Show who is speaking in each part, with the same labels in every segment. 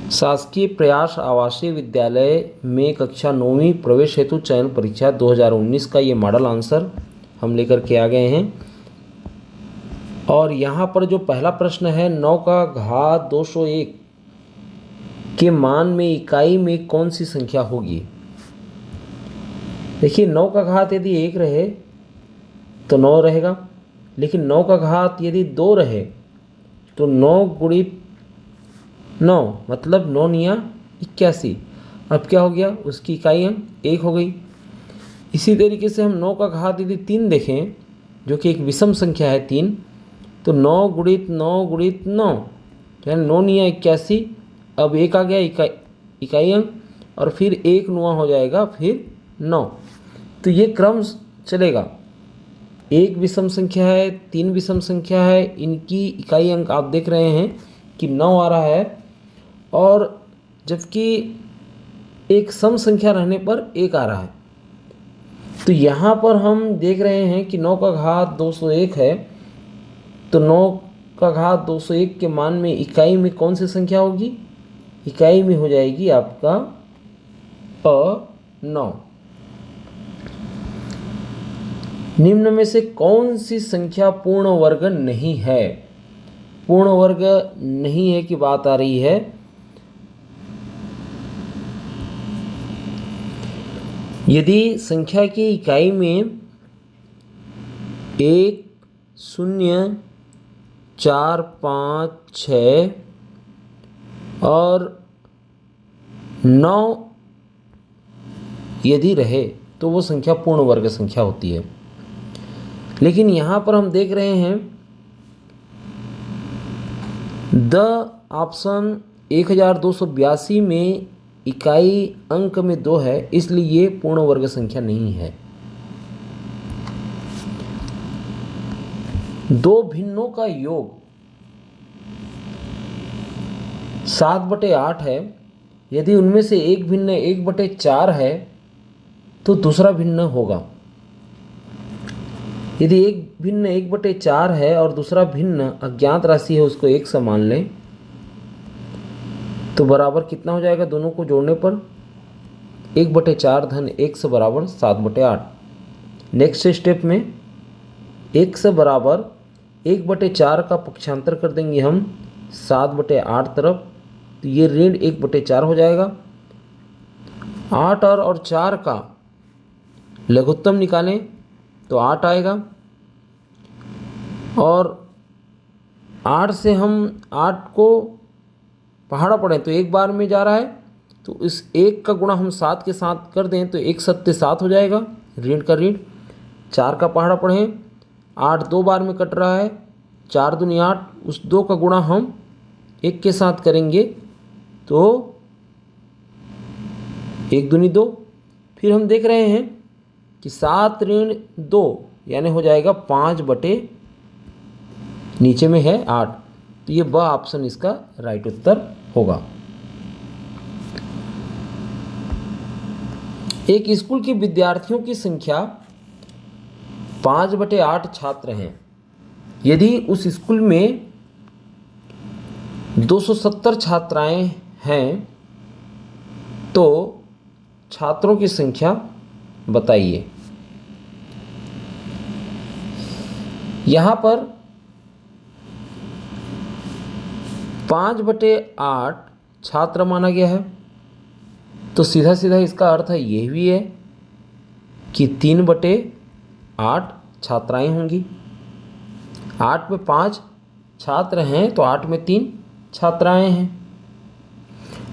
Speaker 1: शासकीय प्रयास आवासीय विद्यालय में कक्षा 9वीं प्रवेश हेतु चयन परीक्षा 2019 का ये मॉडल आंसर हम लेकर के आ गए हैं। और यहाँ पर जो पहला प्रश्न है 9 का घात 201 के मान में इकाई में कौन सी संख्या होगी। देखिए 9 का घात यदि 1 रहे तो 9 रहेगा, लेकिन 9 का घात यदि 2 रहे तो 9 गुणित 9 मतलब 9 निया 81। अब क्या हो गया, उसकी इकाई अंक 1 हो गई। इसी तरीके से हम 9 का घात यदि 3 देखें जो कि एक विषम संख्या है 3, तो 9 गुणित 9 गुणित 9 यानी 9 निया 81। अब 1 आ गया इकाई अंक और फिर 1 9 हो जाएगा फिर 9। तो ये क्रम चलेगा। 1 विषम संख्या है, 3 विषम संख्या है, इनकी इकाई अंक आप देख रहे हैं कि 9 आ रहा है, और जबकि एक सम संख्या रहने पर 1 आ रहा है। तो यहाँ पर हम देख रहे हैं कि 9 का घात 201 है, तो 9 का घात 201 के मान में इकाई में कौन सी संख्या होगी, इकाई में हो जाएगी आपका 9। निम्न में से कौन सी संख्या पूर्ण वर्ग नहीं है। पूर्ण वर्ग नहीं है की बात आ रही है। यदि संख्या की इकाई में 1 0 4 5 6 और 9 यदि रहे तो वो संख्या पूर्ण वर्ग संख्या होती है। लेकिन यहाँ पर हम देख रहे हैं द ऑप्शन 1282 में इकाई अंक में 2 है, इसलिए ये पूर्ण वर्ग संख्या नहीं है। दो भिन्नों का योग 7/8 है। यदि उनमें से एक भिन्न 1/4 है तो दूसरा भिन्न होगा। यदि एक भिन्न 1/4 है और दूसरा भिन्न अज्ञात राशि है, उसको 1 से मान लें, तो बराबर कितना हो जाएगा, दोनों को जोड़ने पर 1/4 धन 1 से बराबर 7/8। नेक्स्ट स्टेप में 1 से बराबर 1/4 का पक्षांतर कर देंगे हम 7/8 तरफ, तो ये ऋण 1/4 हो जाएगा। 8 और 4 का लघुत्तम निकालें तो 8 आएगा, और 8 से हम 8 को पहाड़ा पढ़ें तो एक बार में जा रहा है, तो इस 1 का गुणा हम 7 के साथ कर दें तो 1 7 7 हो जाएगा, ऋण का ऋण। 4 का पहाड़ा पढ़ें, 8 2 बार में कट रहा है, 4 दूनी 8, उस 2 का गुणा हम 1 के साथ करेंगे तो 1 दूनी 2। फिर हम देख रहे हैं कि 7 ऋण 2 यानी हो जाएगा 5 बटे नीचे में है 8, तो ये ब ऑप्शन इसका राइट उत्तर होगा। एक स्कूल के विद्यार्थियों की संख्या 5/8 छात्र हैं। यदि उस स्कूल में 270 छात्राएं हैं तो छात्रों की संख्या बताइए। यहाँ पर 5/8 छात्र माना गया है, तो सीधा सीधा इसका अर्थ है ये भी है कि 3/8 छात्राएं होंगी। 8 में 5 छात्र हैं तो 8 में 3 छात्राएं हैं,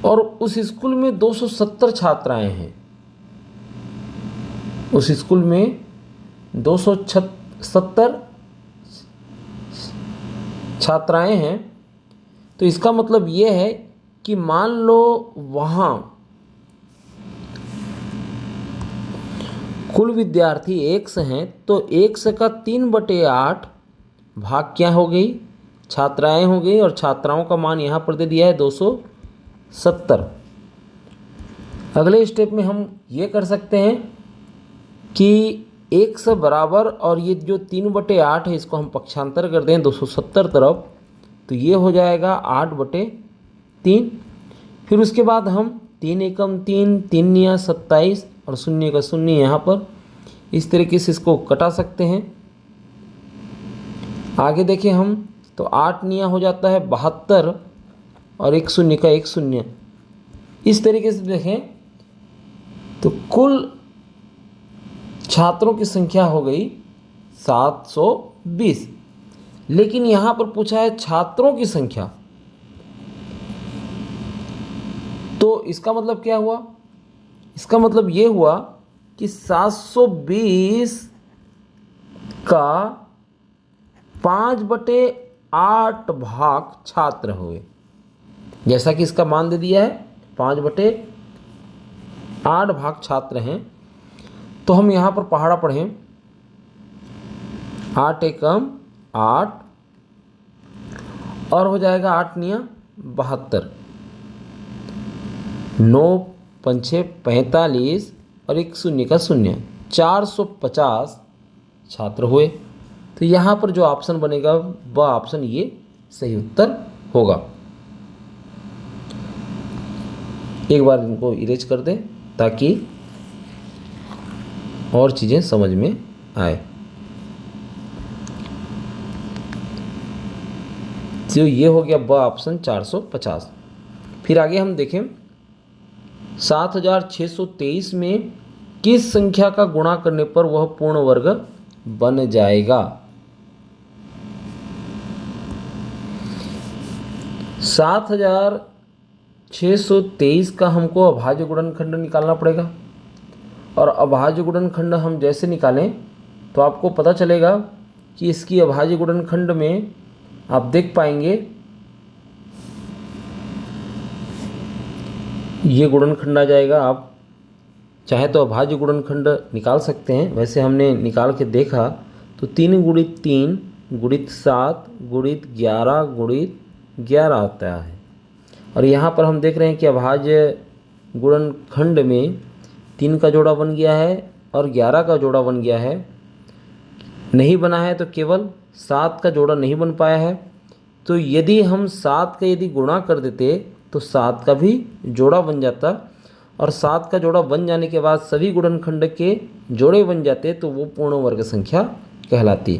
Speaker 1: और उस स्कूल में 270 छात्राएं हैं। उस स्कूल में 270 छात्राएं हैं, तो इसका मतलब ये है कि मान लो वहाँ कुल विद्यार्थी 100 हैं, तो 100 का 3/8 भाग क्या हो गई, छात्राएं हो गई, और छात्राओं का मान यहाँ पर दे दिया है 270। अगले स्टेप में हम ये कर सकते हैं कि 100 बराबर, और ये जो 3/8 है इसको हम पक्षांतर कर दें 270 तरफ, तो ये हो जाएगा 8/3। फिर उसके बाद हम 3 एकम 3, 3 निया 27 और शून्य का शून्य यहाँ पर इस तरीके से इसको कटा सकते हैं। आगे देखें हम तो 8 निया हो जाता है 72 और एक शून्य का एक शून्य। इस तरीके से देखें तो कुल छात्रों की संख्या हो गई 720। लेकिन यहाँ पर पूछा है छात्रों की संख्या, तो इसका मतलब क्या हुआ? इसका मतलब ये हुआ कि 720 का 5/8 भाग छात्र हुए। जैसा कि इसका मान दे दिया है 5/8 भाग छात्र हैं, तो हम यहाँ पर पहाड़ा पढ़ें 8 एकम 8 और हो जाएगा 8 निया 72, 9 पंछे 45 और एक शून्य का शून्य, 450 छात्र हुए। तो यहाँ पर जो ऑप्शन बनेगा वह ऑप्शन ये सही उत्तर होगा। एक बार इनको इरेज कर दें ताकि और चीज़ें समझ में आए। तो ये हो गया ब ऑप्शन 450। फिर आगे हम देखें 7623 में किस संख्या का गुणा करने पर वह पूर्ण वर्ग बन जाएगा? 7623 का हमको अभाज्य गुणनखंड निकालना पड़ेगा, और अभाज्य गुणनखंड हम जैसे निकालें तो आपको पता चलेगा कि इसकी अभाज्य गुणनखंड में आप देख पाएंगे ये गुणनखंड आ जाएगा। आप चाहे तो अभाज्य गुणनखंड निकाल सकते हैं, वैसे हमने निकाल के देखा तो 3 गुणित 3 गुणित 7 गुणित 11 गुणित 11 आता है। और यहाँ पर हम देख रहे हैं कि अभाज्य गुणनखंड में 3 का जोड़ा बन गया है और 11 का जोड़ा बन गया है। नहीं बना है तो केवल 7 का जोड़ा नहीं बन पाया है। तो यदि हम 7 का यदि गुणा कर देते तो 7 का भी जोड़ा बन जाता, और 7 का जोड़ा बन जाने के बाद सभी गुणनखंड के जोड़े बन जाते तो वो पूर्ण वर्ग संख्या कहलाती।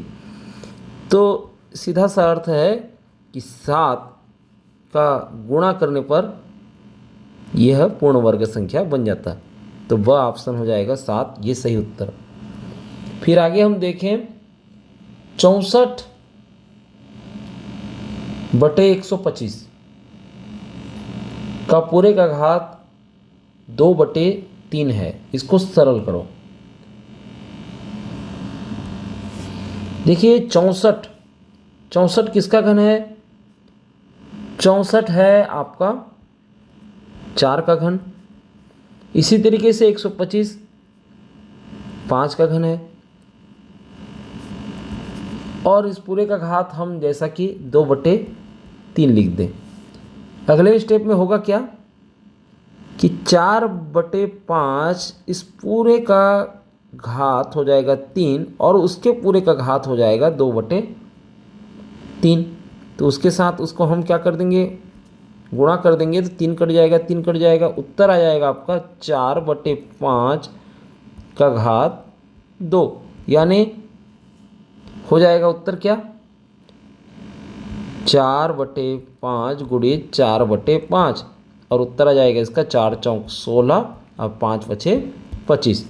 Speaker 1: तो सीधा सा अर्थ है कि 7 का गुणा करने पर यह पूर्ण वर्ग संख्या बन जाता। तो वह ऑप्शन हो जाएगा 7, ये सही उत्तर। फिर आगे हम देखें 64/125 का पूरे का घात 2/3 है। इसको सरल करो। देखिए 64 किसका घन है? 64 है आपका 4 का घन। इसी तरीके से 125 5 का घन है, और इस पूरे का घात हम जैसा कि 2/3 लिख दें। अगले स्टेप में होगा क्या कि 4/5 इस पूरे का घात हो जाएगा 3 और उसके पूरे का घात हो जाएगा 2/3। तो उसके साथ उसको हम क्या कर देंगे, गुणा कर देंगे तो 3 कट जाएगा, 3 कट जाएगा, उत्तर आ जाएगा आपका 4/5 का घात 2, यानी हो जाएगा उत्तर क्या 4/5 गुणित 4/5, और उत्तर आ जाएगा इसका 4 चौक 16 और 5 बचे 25।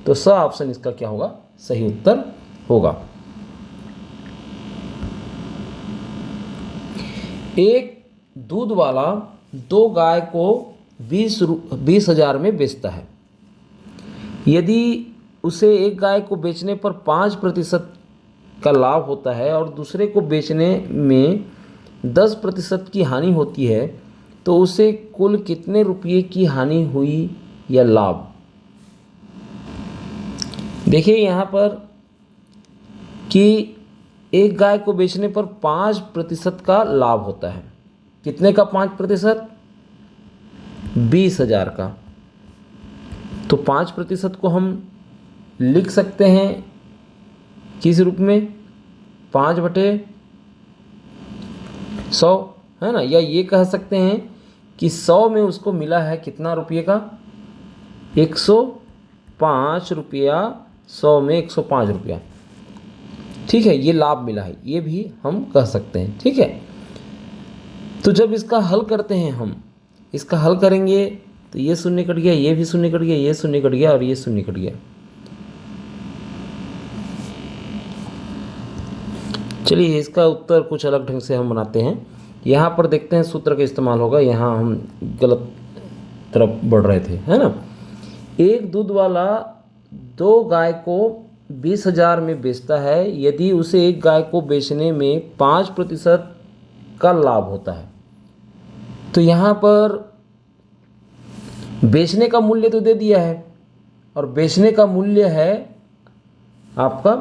Speaker 1: तो स ऑप्शन इसका क्या होगा, सही उत्तर होगा। एक दूध वाला 2 गाय को 20,000 में बेचता है। यदि उसे एक गाय को बेचने पर 5% का लाभ होता है और दूसरे को बेचने में 10% की हानि होती है, तो उसे कुल कितने रुपये की हानि हुई या लाभ? देखिए यहाँ पर कि एक गाय को बेचने पर 5% का लाभ होता है। कितने का 5%? 20,000 का। तो 5% को हम लिख सकते हैं किस रूप में, 5/100 है ना, या ये कह सकते हैं कि 100 में उसको मिला है कितना रुपये का, 105 रुपया, 100 में 105 रुपया। ठीक है, ये लाभ मिला है, ये भी हम कह सकते हैं। ठीक है, तो जब इसका हल करते हैं, हम इसका हल करेंगे तो ये शून्य कट गया, ये भी शून्य कट गया, ये शून्य कट गया और ये शून्य कट गया। चलिए इसका उत्तर कुछ अलग ढंग से हम बनाते हैं। यहाँ पर देखते हैं सूत्र का इस्तेमाल होगा, यहाँ हम गलत तरफ बढ़ रहे थे, है ना। एक दूध वाला 2 गाय को 20,000 में बेचता है यदि उसे एक गाय को बेचने में 5% का लाभ होता है। तो यहाँ पर बेचने का मूल्य तो दे दिया है और बेचने का मूल्य है आपका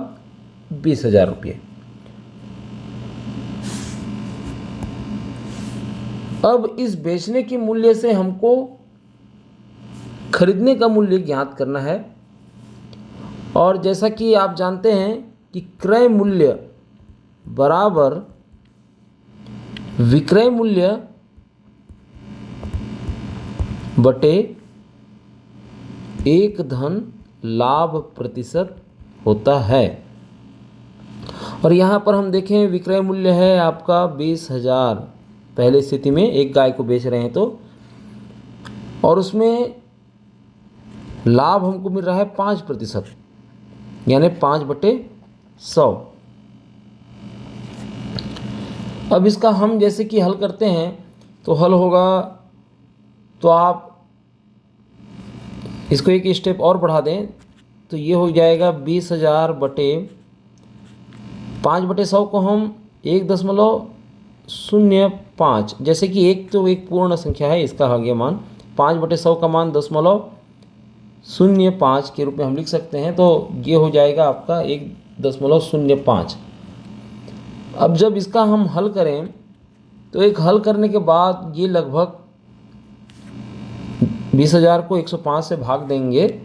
Speaker 1: 20,000 रुपये। अब इस बेचने के मूल्य से हमको खरीदने का मूल्य ज्ञात करना है। और जैसा कि आप जानते हैं कि क्रय मूल्य बराबर विक्रय मूल्य बटे 1 धन लाभ प्रतिशत होता है। और यहाँ पर हम देखें विक्रय मूल्य है आपका 20,000 पहले स्थिति में, एक गाय को बेच रहे हैं तो, और उसमें लाभ हमको मिल रहा है 5%, यानी 5/100। अब इसका हम जैसे कि हल करते हैं तो हल होगा, तो आप इसको एक स्टेप और बढ़ा दें तो ये हो जाएगा 20,000 बटे 5/100 को हम 1.05, जैसे कि एक तो एक पूर्ण संख्या है, इसका आ गया मान 5/100 का मान 0.05 के रूप में हम लिख सकते हैं। तो ये हो जाएगा आपका 1.05। अब जब इसका हम हल करें तो एक हल करने के बाद ये लगभग 20,000 को 105 से भाग देंगे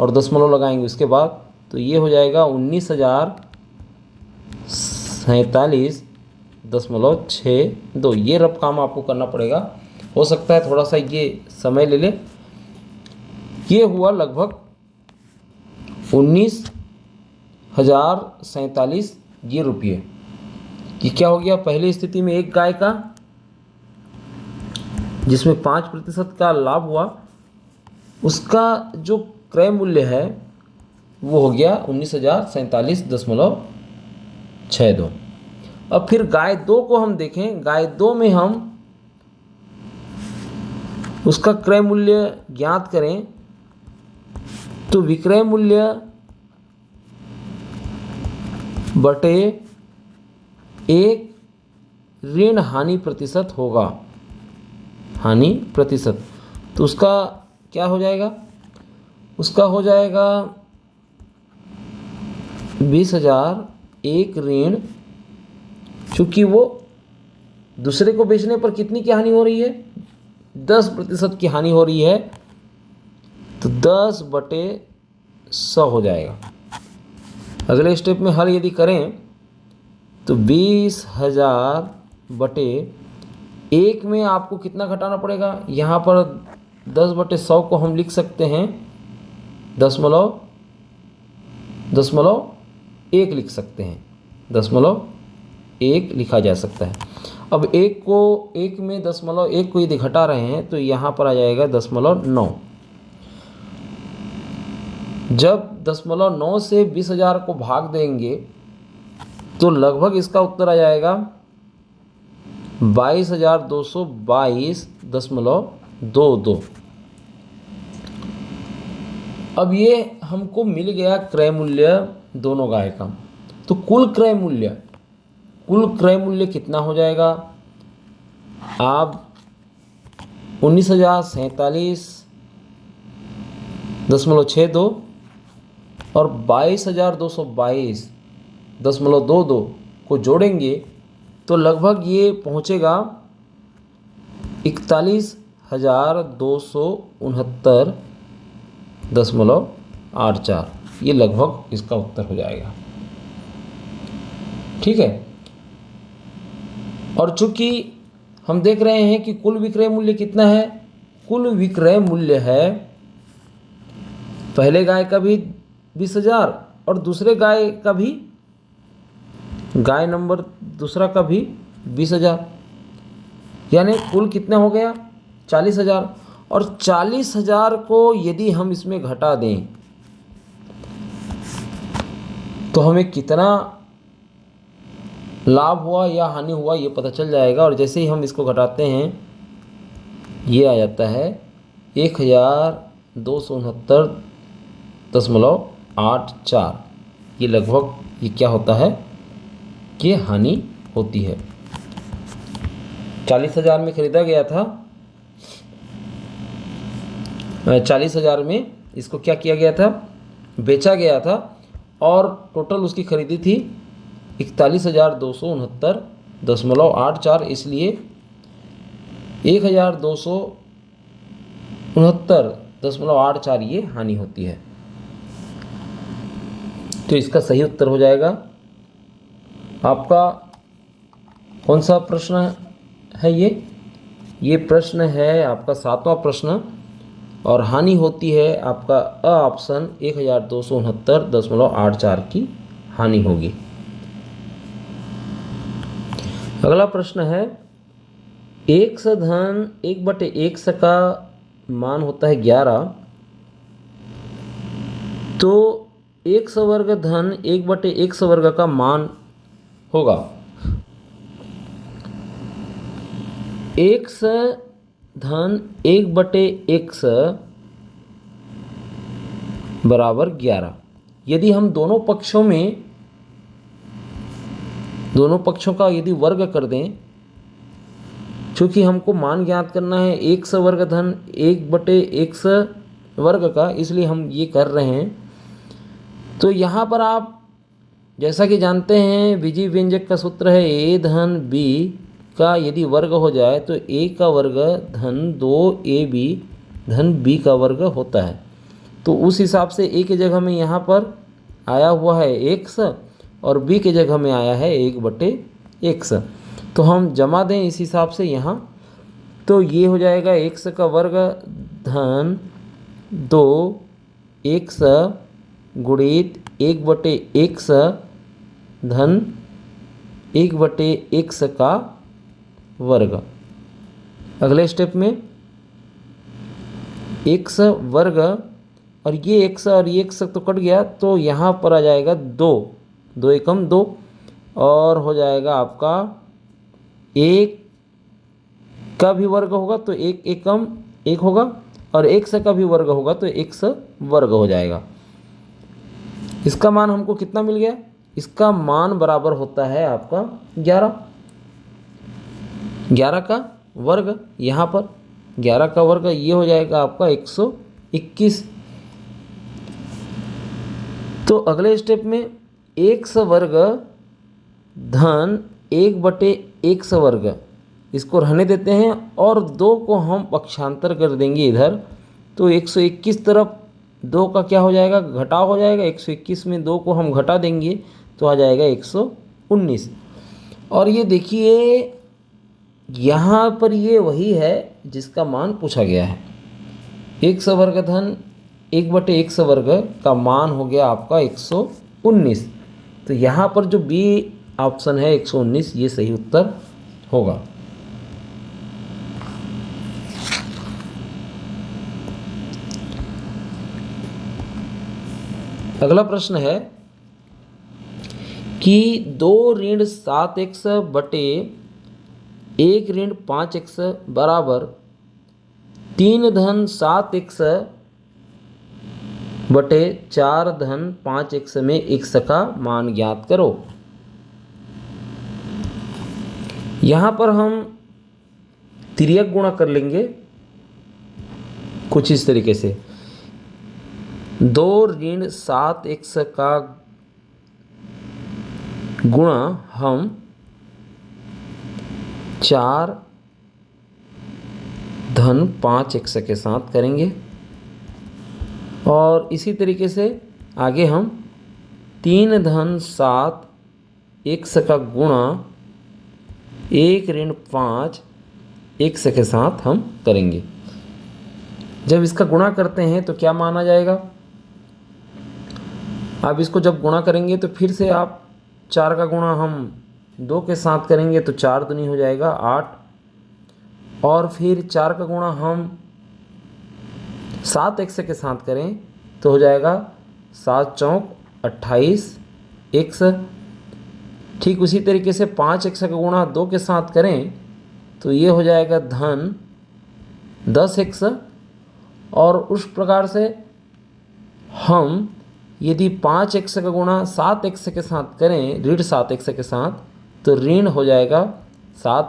Speaker 1: और दशमलव लगाएंगे उसके बाद, तो ये हो जाएगा 19,047.62। ये रफ काम आपको करना पड़ेगा, हो सकता है थोड़ा सा ये समय ले ले। ये हुआ लगभग 19,047 ये रुपये। कि क्या हो गया, पहली स्थिति में एक गाय का जिसमें 5% का लाभ हुआ, उसका जो क्रय मूल्य है वो हो गया 19,047.62। अब फिर गाय 2 को हम देखें, गाय 2 में हम उसका क्रय मूल्य ज्ञात करें तो विक्रय मूल्य बटे 1 ऋण हानि प्रतिशत होगा, हानि प्रतिशत। तो उसका क्या हो जाएगा, उसका हो जाएगा 20,000 एक ऋण, चूँकि वो दूसरे को बेचने पर कितनी की हानि हो रही है, 10% की हानि हो रही है, तो 10/100 हो जाएगा। अगले स्टेप में हल यदि करें तो 20,000 बटे 1 में आपको कितना घटाना पड़ेगा, यहाँ पर 10/100 को हम लिख सकते हैं 0.1 लिख सकते हैं, 0.1 लिखा जा सकता है। अब 1 में 0.1 को यदि घटा रहे हैं तो यहाँ पर आ जाएगा 0.9। जब 0.9 से 20,000 को भाग देंगे तो लगभग इसका उत्तर आ जाएगा 22,222.22। अब ये हमको मिल गया क्रय मूल्य दोनों गाय का। तो कुल क्रय मूल्य कितना हो जाएगा, आप 19,047.62 और 22,222.22 को जोड़ेंगे तो लगभग ये पहुँचेगा 41,269.84। ये लगभग इसका उत्तर हो जाएगा। ठीक है, और चूँकि हम देख रहे हैं कि कुल विक्रय मूल्य कितना है। कुल विक्रय मूल्य है पहले गाय का भी 20,000 और दूसरे गाय का भी, गाय नंबर दूसरा का भी 20,000, यानी कुल कितना हो गया 40,000। और 40,000 को यदि हम इसमें घटा दें तो हमें कितना लाभ हुआ या हानि हुआ ये पता चल जाएगा। और जैसे ही हम इसको घटाते हैं ये आ जाता है 1,269.84। ये लगभग ये क्या होता है कि हानि होती है। 40,000 में खरीदा गया था, 40,000 में इसको क्या किया गया था, बेचा गया था और टोटल उसकी खरीदी थी 41,269.84, इसलिए 1,269.84 ये हानि होती है। तो इसका सही उत्तर हो जाएगा आपका कौन सा प्रश्न है ये प्रश्न है आपका 7वां प्रश्न। और हानि होती है आपका अ ऑप्शन 1,269.84 की हानि होगी। अगला प्रश्न है 1 धन 1/1 का मान होता है 11, तो 1 वर्ग धन 1/1 वर्ग का मान होगा 1 धन 1/1 बराबर 11। यदि हम दोनों पक्षों का यदि वर्ग कर दें, चूँकि हमको मान ज्ञात करना है 1 वर्ग धन 1/1 वर्ग का, इसलिए हम ये कर रहे हैं। तो यहाँ पर आप जैसा कि जानते हैं विजीव व्यंजक का सूत्र है a धन b का यदि वर्ग हो जाए तो a का वर्ग धन 2ab धन b का वर्ग होता है। तो उस हिसाब से a की जगह में यहाँ पर आया हुआ है x और b की जगह में आया है 1/x। तो हम जमा दें इस हिसाब से यहाँ, तो ये हो जाएगा x का वर्ग धन 2x गुणित 1/x धन 1/x का वर्ग। अगले स्टेप में x वर्ग और ये x और ये x तो कट गया, तो यहाँ पर आ जाएगा 2 एकम 2 और हो जाएगा आपका 1 का भी वर्ग होगा तो 1 एकम 1 होगा और x का भी वर्ग होगा तो x वर्ग हो जाएगा। इसका मान हमको कितना मिल गया, इसका मान बराबर होता है आपका 11 का वर्ग। यहाँ पर 11 का वर्ग ये हो जाएगा आपका 121। तो अगले स्टेप में x वर्ग धन 1/x वर्ग इसको रहने देते हैं और 2 को हम पक्षांतर कर देंगे इधर, तो 121 तरफ 2 का क्या हो जाएगा, घटाव हो जाएगा। 121 में 2 को हम घटा देंगे तो आ जाएगा 119। और ये देखिए यहाँ पर ये वही है जिसका मान पूछा गया है। x वर्ग धन 1/x वर्ग का मान हो गया आपका 119। तो यहाँ पर जो बी ऑप्शन है 119 ये सही उत्तर होगा। अगला प्रश्न है कि 2 ऋण 7x बटे 1 ऋण 5x बराबर 3 धन 7x बटे 4 धन 5x में x का मान ज्ञात करो। यहाँ पर हम तिर्यक गुणा कर लेंगे कुछ इस तरीके से। 2 ऋण 7x का गुणा हम 4 धन 5x के साथ करेंगे और इसी तरीके से आगे हम 3 धन 7x का गुणा 1 ऋण 5 x के साथ हम करेंगे। जब इसका गुणा करते हैं तो क्या मान आ जाएगा? अब इसको जब गुणा करेंगे तो फिर से आप 4 का गुणा हम 2 के साथ करेंगे तो 4 दूनी हो जाएगा 8, और फिर 4 का गुणा हम 7x के साथ करें तो हो जाएगा 7 चौक 28x। ठीक उसी तरीके से 5x का गुणा 2 के साथ करें तो ये हो जाएगा धन 10x। और उस प्रकार से हम यदि 5x का गुणा 7x के साथ करें ऋण 7x के साथ तो ऋण हो जाएगा 7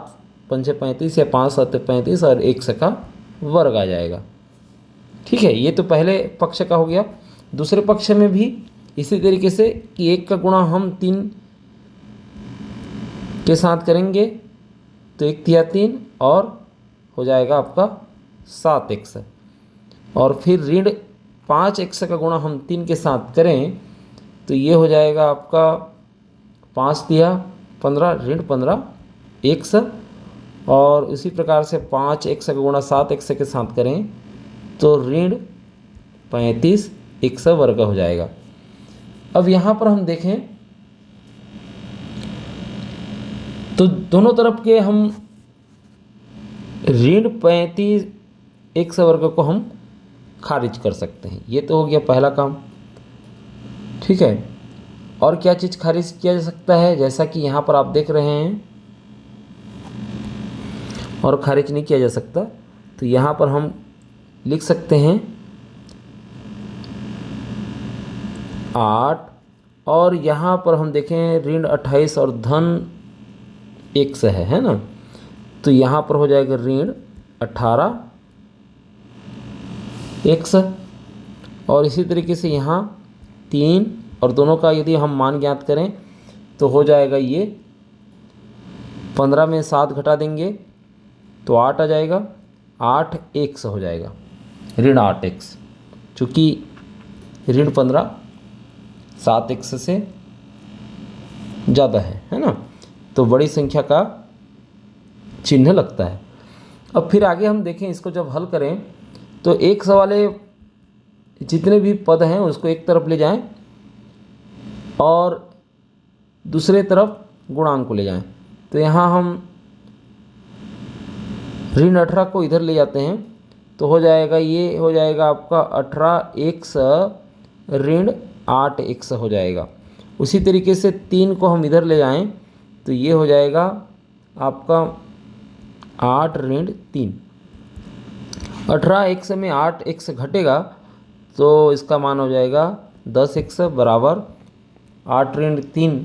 Speaker 1: पंचे 35 या 5 7 35 और x का वर्ग आ जाएगा। ठीक है, ये तो पहले पक्ष का हो गया। दूसरे पक्ष में भी इसी तरीके से कि 1 का गुणा हम 3 के साथ करेंगे तो 1 तिया 3 और हो जाएगा आपका 7x। और फिर ऋण 5x का गुणा हम 3 के साथ करें तो ये हो जाएगा आपका 5 तिया 15 ऋण 15x। और इसी प्रकार से 5x का गुणा 7x के साथ करें तो ऋण 35x वर्ग हो जाएगा। अब यहाँ पर हम देखें तो दोनों तरफ के हम ऋण 35x वर्ग को हम खारिज कर सकते हैं। ये तो हो गया पहला काम। ठीक है, और क्या चीज़ खारिज किया जा सकता है? जैसा कि यहाँ पर आप देख रहे हैं और खारिज नहीं किया जा सकता तो यहाँ पर हम लिख सकते हैं 8, और यहाँ पर हम देखें ऋण 28 और धन x है ना, तो यहाँ पर हो जाएगा ऋण 18x। और इसी तरीके से यहाँ 3 और दोनों का यदि हम मान ज्ञात करें तो हो जाएगा ये 15 में 7 घटा देंगे तो 8 आ जाएगा, 8x हो जाएगा ऋण 8x। चूँकि ऋण 15 7x से ज़्यादा है ना, तो बड़ी संख्या का चिन्ह लगता है। अब फिर आगे हम देखें, इसको जब हल करें तो x वाले जितने भी पद हैं उसको एक तरफ ले जाएं और दूसरे तरफ गुणांक को ले जाएं। तो यहाँ हम ऋण 18 को इधर ले जाते हैं तो हो जाएगा, ये हो जाएगा आपका 18x ऋण 8x हो जाएगा। उसी तरीके से 3 को हम इधर ले जाएं तो ये हो जाएगा आपका 8 ऋण 3। 18x में 8x घटेगा तो इसका मान हो जाएगा 10x बराबर 8 ऋण 3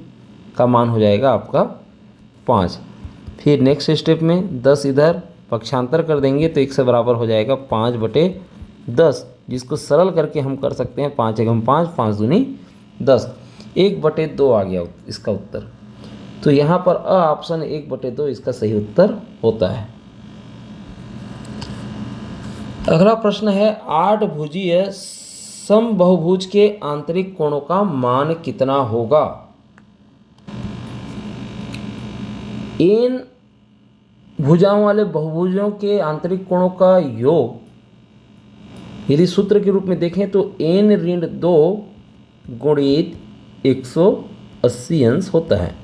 Speaker 1: का मान हो जाएगा आपका 5। फिर नेक्स्ट स्टेप में 10 इधर पक्षांतर कर देंगे तो x बराबर हो जाएगा 5/10, जिसको सरल करके हम कर सकते हैं 5 एकम 5 5 दूनी 10, 1/2 आ गया इसका उत्तर। तो यहाँ पर अ ऑप्शन 1/2 इसका सही उत्तर होता है। अगला प्रश्न है 8 भुजीय समबहुभुज के आंतरिक कोणों का मान कितना होगा? इन भुजाओं वाले बहुभुजों के आंतरिक कोणों का योग यदि सूत्र के रूप में देखें तो n ऋण 2 गुणित 180 अंश होता है।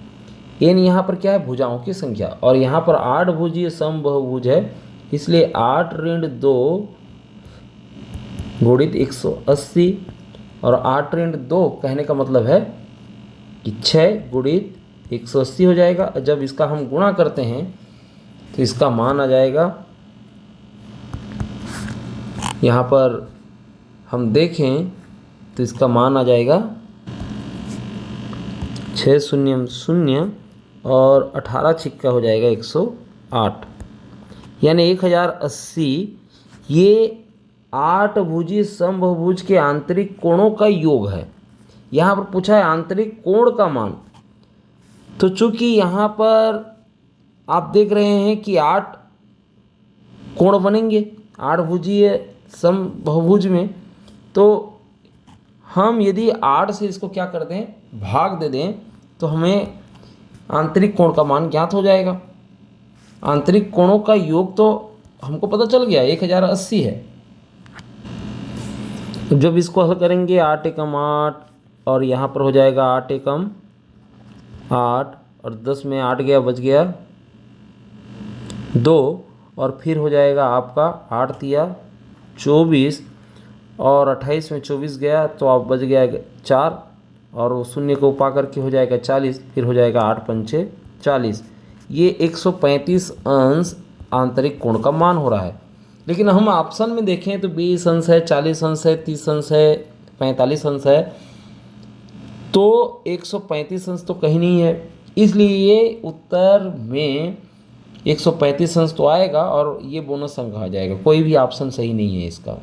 Speaker 1: n यहाँ पर क्या है? भुजाओं की संख्या, और यहाँ पर 8 भुजीय समबहुभुज है इसलिए 8 ऋण 2 गुणित 180, और 8 ऋण 2 कहने का मतलब है कि 6 गुणित 180 हो जाएगा। जब इसका हम गुणा करते हैं तो इसका मान आ जाएगा, यहाँ पर हम देखें तो इसका मान आ जाएगा 6 शून्य 0 और 18 छिक्का हो जाएगा 108, यानी 1080। ये 8 भुजी समबहुभुज के आंतरिक कोणों का योग है। यहाँ पर पूछा है आंतरिक कोण का मान, तो चूंकि यहाँ पर आप देख रहे हैं कि 8 कोण बनेंगे 8 भुजीय समबहुभुज में, तो हम यदि 8 से इसको क्या कर दें, भाग दे दें, तो हमें आंतरिक कोण का मान ज्ञात हो जाएगा। आंतरिक कोणों का योग तो हमको पता चल गया 1080 है। जब इसको हल करेंगे 8 एकम 8 और यहाँ पर हो जाएगा 8 एकम 8 और 10 में 8 गया, बच गया 2 और फिर हो जाएगा आपका 8 तिया 24 और 28 में 24 गया तो आप बच गया 4 और वो शून्य को पा करके हो जाएगा 40, फिर हो जाएगा 8 पंचे 40। ये 135 अंश आंतरिक कोण का मान हो रहा है। लेकिन हम ऑप्शन में देखें तो 20 अंश है, 40 अंश है, 30 अंश है, 45 अंश है, तो 135 अंश तो कहीं नहीं है। इसलिए ये उत्तर में 135 अंश तो आएगा और ये बोनस अंक आ जाएगा। कोई भी ऑप्शन सही नहीं है इसका।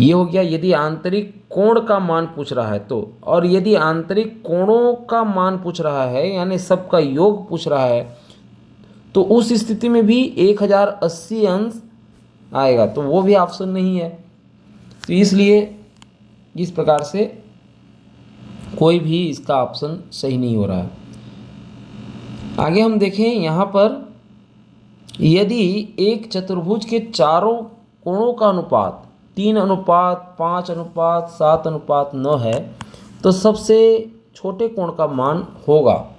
Speaker 1: ये हो गया यदि आंतरिक कोण का मान पूछ रहा है तो। और यदि आंतरिक कोणों का मान पूछ रहा है यानी सबका योग पूछ रहा है तो उस स्थिति में भी 1080 अंश आएगा, तो वो भी ऑप्शन नहीं है। तो इसलिए इस प्रकार से कोई भी इसका ऑप्शन सही नहीं हो रहा है। आगे हम देखें यहाँ पर, यदि एक चतुर्भुज के चारों कोणों का अनुपात 3:5:7:9 है तो सबसे छोटे कोण का मान होगा।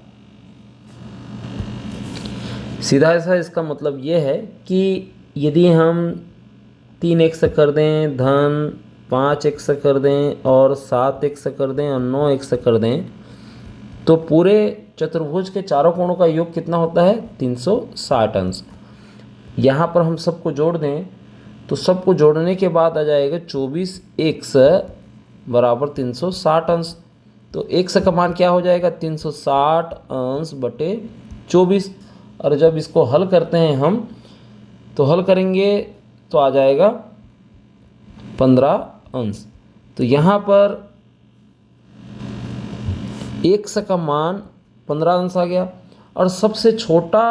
Speaker 1: सीधा सा इसका मतलब ये है कि यदि हम 3x कर दें, धन 5x कर दें और 7x कर दें और 9x कर दें तो पूरे चतुर्भुज के चारों कोणों का योग कितना होता है 360 अंश। यहाँ पर हम सबको जोड़ दें तो सबको जोड़ने के बाद आ जाएगा 24x बराबर 360 अंश। तो x का मान क्या हो जाएगा 360 अंश बटे 24। और जब इसको हल करते हैं हम तो हल करेंगे तो आ जाएगा 15 अंश। तो यहाँ पर x का मान 15 अंश आ गया और सबसे छोटा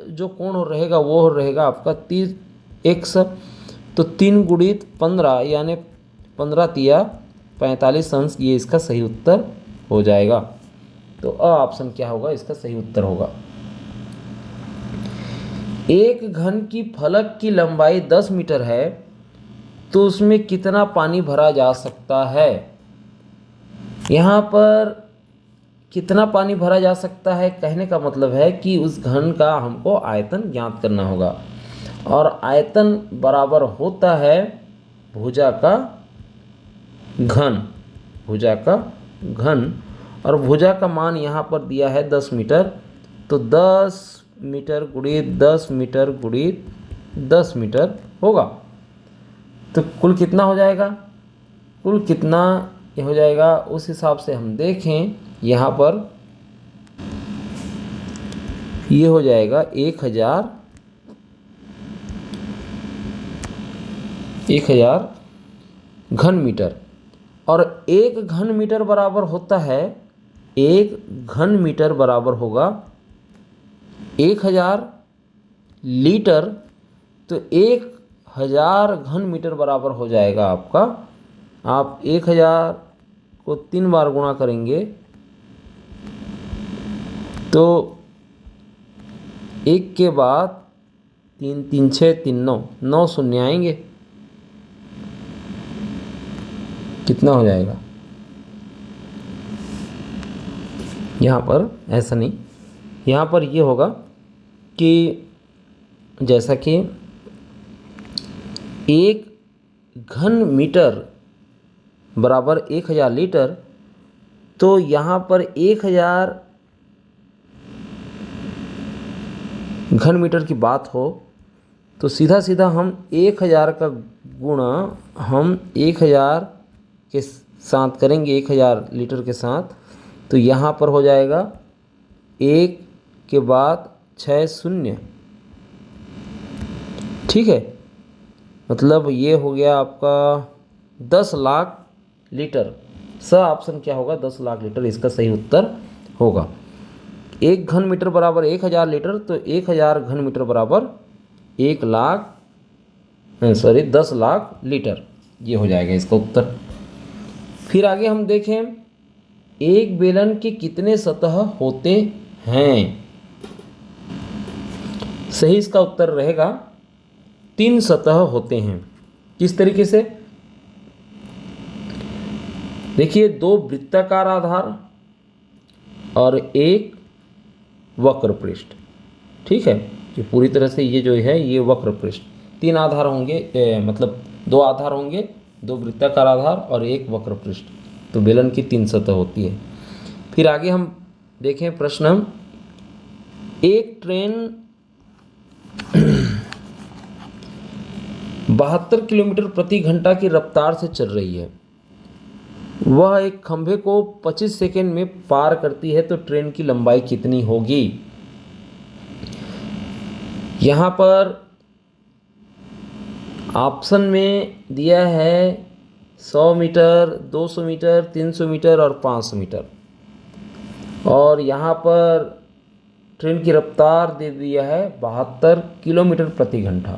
Speaker 1: जो कोण रहेगा वो रहेगा आपका 3x। तो 3 गुणित 15 यानी 15 तिया 45 अंश, ये इसका सही उत्तर हो जाएगा। तो ऑप्शन क्या होगा इसका सही उत्तर होगा। एक घन की फलक की लंबाई 10 मीटर है तो उसमें कितना पानी भरा जा सकता है। यहाँ पर कितना पानी भरा जा सकता है कहने का मतलब है कि उस घन का हमको आयतन ज्ञात करना होगा और आयतन बराबर होता है भुजा का घन। भुजा का घन और भुजा का मान यहाँ पर दिया है 10 मीटर। तो 10 मीटर गुणित 10 मीटर गुणित 10 मीटर होगा। तो कुल कितना हो जाएगा, कुल कितना ये हो जाएगा उस हिसाब से हम देखें यहाँ पर ये हो जाएगा 1000 घन मीटर। और एक घन मीटर बराबर होता है, एक घन मीटर बराबर होगा 1000 लीटर। तो 1000 घन मीटर बराबर हो जाएगा आपका, आप 1000 को 3 बार गुणा करेंगे तो 1 के बाद 3 3 6 3 9 9 शून्य आएंगे। कितना हो जाएगा यहाँ पर, ऐसा नहीं, यहाँ पर ये होगा कि जैसा कि 1 घन मीटर बराबर 1000 लीटर। तो यहाँ पर 1000 घन मीटर की बात हो तो सीधा सीधा हम 1000 का गुणा हम 1000 के साथ करेंगे, 1000 लीटर के साथ। तो यहाँ पर हो जाएगा 1 के बाद 6 शून्य, ठीक है। मतलब ये हो गया आपका 10 लाख लीटर। स ऑप्शन क्या होगा 10 लाख लीटर इसका सही उत्तर होगा। 1 घन मीटर बराबर 1000 लीटर, तो 1000 घन मीटर बराबर 10 लाख लीटर, ये हो जाएगा इसका उत्तर। फिर आगे हम देखें एक बेलन के कितने सतह होते हैं। सही इसका उत्तर रहेगा 3 सतह होते हैं। किस तरीके से? देखिए, 2 वृत्ताकार आधार और एक वक्र पृष्ठ। ठीक है, कि पूरी तरह से ये जो है ये वक्र पृष्ठ, 3 आधार होंगे, मतलब 2 आधार होंगे, 2 वृत्ताकार आधार और एक वक्र पृष्ठ। तो बेलन की 3 सतह होती है। फिर आगे हम देखें प्रश्न। एक ट्रेन 72 किलोमीटर प्रति घंटा की रफ्तार से चल रही है। वह एक खंभे को 25 सेकेंड में पार करती है, तो ट्रेन की लंबाई कितनी होगी? यहाँ पर ऑप्शन में दिया है 100 मीटर, 200 मीटर, 300 मीटर और 500 मीटर। और यहाँ पर ट्रेन की रफ्तार दे दिया है 72 किलोमीटर प्रति घंटा।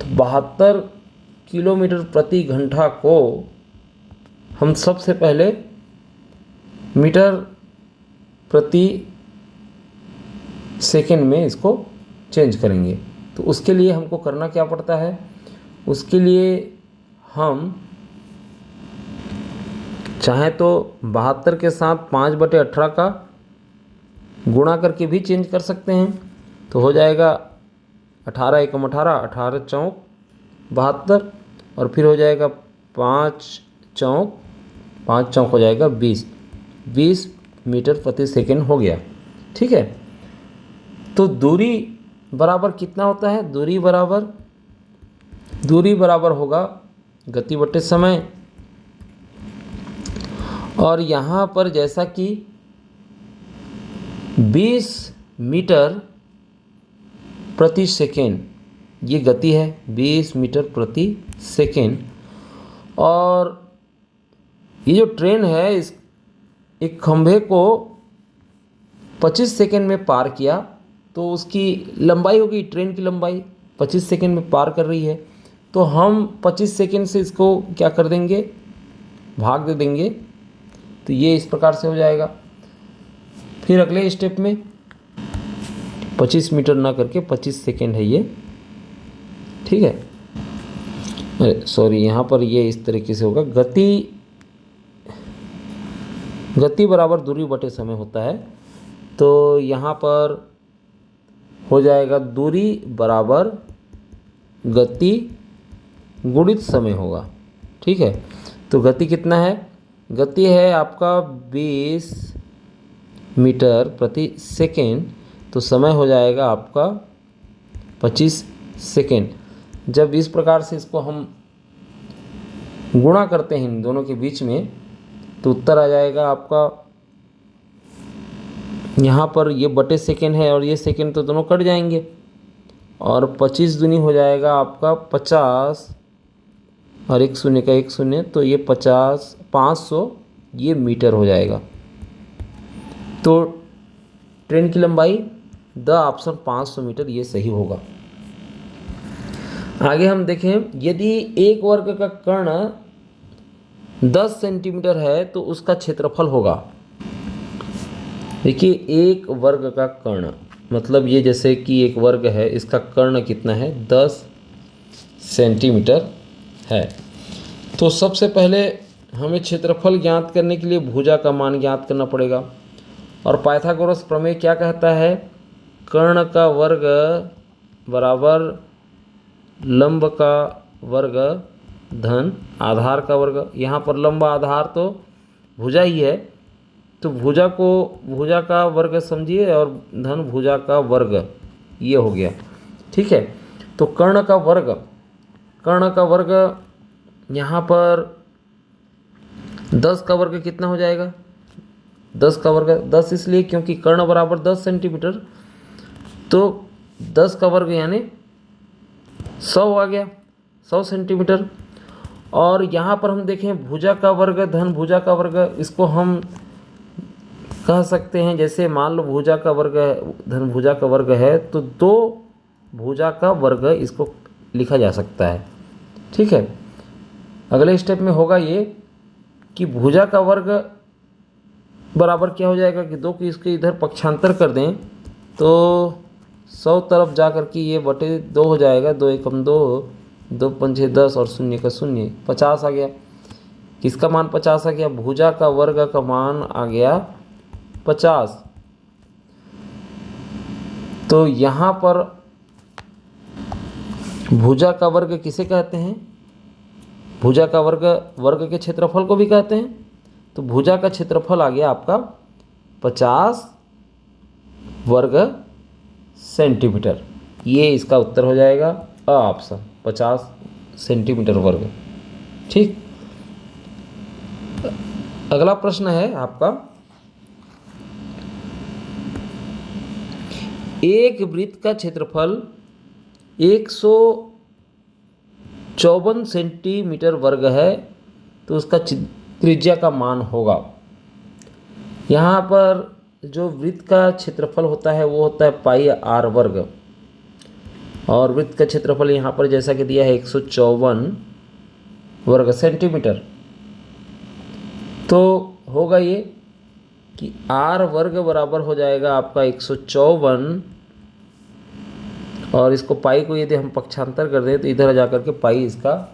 Speaker 1: तो 72 किलोमीटर प्रति घंटा को हम सबसे पहले मीटर प्रति सेकेंड में इसको चेंज करेंगे। तो उसके लिए हमको करना क्या पड़ता है? उसके लिए हम चाहें तो 72 के साथ 5/18 का गुणा करके भी चेंज कर सकते हैं। तो हो जाएगा 18 एकम 18, 18 चौक 72, और फिर हो जाएगा 5 चौक हो जाएगा 20 मीटर प्रति सेकेंड हो गया। ठीक है, तो दूरी बराबर कितना होता है? दूरी बराबर होगा गति बटे समय। और यहाँ पर जैसा कि 20 मीटर प्रति सेकेंड ये गति है, 20 मीटर प्रति सेकेंड। और ये जो ट्रेन है इस एक खंभे को 25 सेकेंड में पार किया, तो उसकी लंबाई होगी, ट्रेन की लंबाई 25 सेकेंड में पार कर रही है। तो हम 25 सेकेंड से इसको क्या कर देंगे? भाग दे देंगे। तो ये इस प्रकार से हो जाएगा। फिर अगले स्टेप में 25 मीटर ना करके 25 सेकेंड है ये। ठीक है, अरे सॉरी, यहाँ पर ये इस तरीके से होगा, गति बराबर दूरी बटे समय होता है। तो यहाँ पर हो जाएगा दूरी बराबर गति गुणित समय होगा। ठीक है, तो गति कितना है? गति है आपका 20 मीटर प्रति सेकेंड, तो समय हो जाएगा आपका 25 सेकेंड। जब इस प्रकार से इसको हम गुणा करते हैं इन दोनों के बीच में, तो उत्तर आ जाएगा आपका, यहाँ पर ये बटे सेकेंड है और ये सेकेंड तो दोनों कट जाएंगे, और 25 दूनी हो जाएगा आपका 50, और 1 शून्य का 1 शून्य, तो ये 500 ये मीटर हो जाएगा। तो ट्रेन की लंबाई द ऑप्शन 500 मीटर ये सही होगा। आगे हम देखें, यदि एक वर्ग का कर्ण 10 सेंटीमीटर है तो उसका क्षेत्रफल होगा। देखिए, एक वर्ग का कर्ण मतलब ये जैसे कि एक वर्ग है, इसका कर्ण कितना है? 10 सेंटीमीटर है। तो सबसे पहले हमें क्षेत्रफल ज्ञात करने के लिए भुजा का मान ज्ञात करना पड़ेगा। और पाइथागोरस प्रमेय क्या कहता है? कर्ण का वर्ग बराबर लंब का वर्ग धन आधार का वर्ग। यहाँ पर लंब आधार तो भुजा ही है, तो भुजा को भुजा का वर्ग समझिए और धन भुजा का वर्ग, ये हो गया। ठीक है, तो कर्ण का वर्ग यहाँ पर 10 का वर्ग कितना हो जाएगा? 10 का वर्ग 10 इसलिए क्योंकि कर्ण बराबर 10 सेंटीमीटर, तो 10 का वर्ग यानी 100 आ गया, 100 सेंटीमीटर। और यहाँ पर हम देखें भुजा का वर्ग धन भुजा का वर्ग, इसको हम कह सकते हैं, जैसे मान लो भुजा का वर्ग धन भुजा का वर्ग है, तो 2 भुजा का वर्ग इसको लिखा जा सकता है। ठीक है, अगले स्टेप में होगा ये कि भुजा का वर्ग बराबर क्या हो जाएगा कि 2 की इसके इधर पक्षांतर कर दें तो 100 तरफ जा कर के ये बटे 2 हो जाएगा। 2 एकम 2, 2 पंचे 10 और शून्य का शून्य, 50 आ गया। किसका मान 50 आ गया? भुजा का वर्ग का मान आ गया 50। तो यहाँ पर भुजा का वर्ग किसे कहते हैं? भुजा का वर्ग वर्ग के क्षेत्रफल को भी कहते हैं। तो भुजा का क्षेत्रफल आ गया आपका 50 वर्ग सेंटीमीटर। ये इसका उत्तर हो जाएगा अ ऑप्शन, 50 सेंटीमीटर वर्ग। ठीक। अगला प्रश्न है आपका, एक वृत्त का क्षेत्रफल 154 सेंटीमीटर वर्ग है, तो उसका त्रिज्या का मान होगा। यहाँ पर जो वृत्त का क्षेत्रफल होता है वो होता है पाई आर वर्ग, और वृत्त का क्षेत्रफल यहाँ पर जैसा कि दिया है 154 वर्ग सेंटीमीटर। तो होगा ये कि आर वर्ग बराबर हो जाएगा आपका 154, और इसको पाई को यदि हम पक्षांतर कर दें तो इधर जा कर के पाई इसका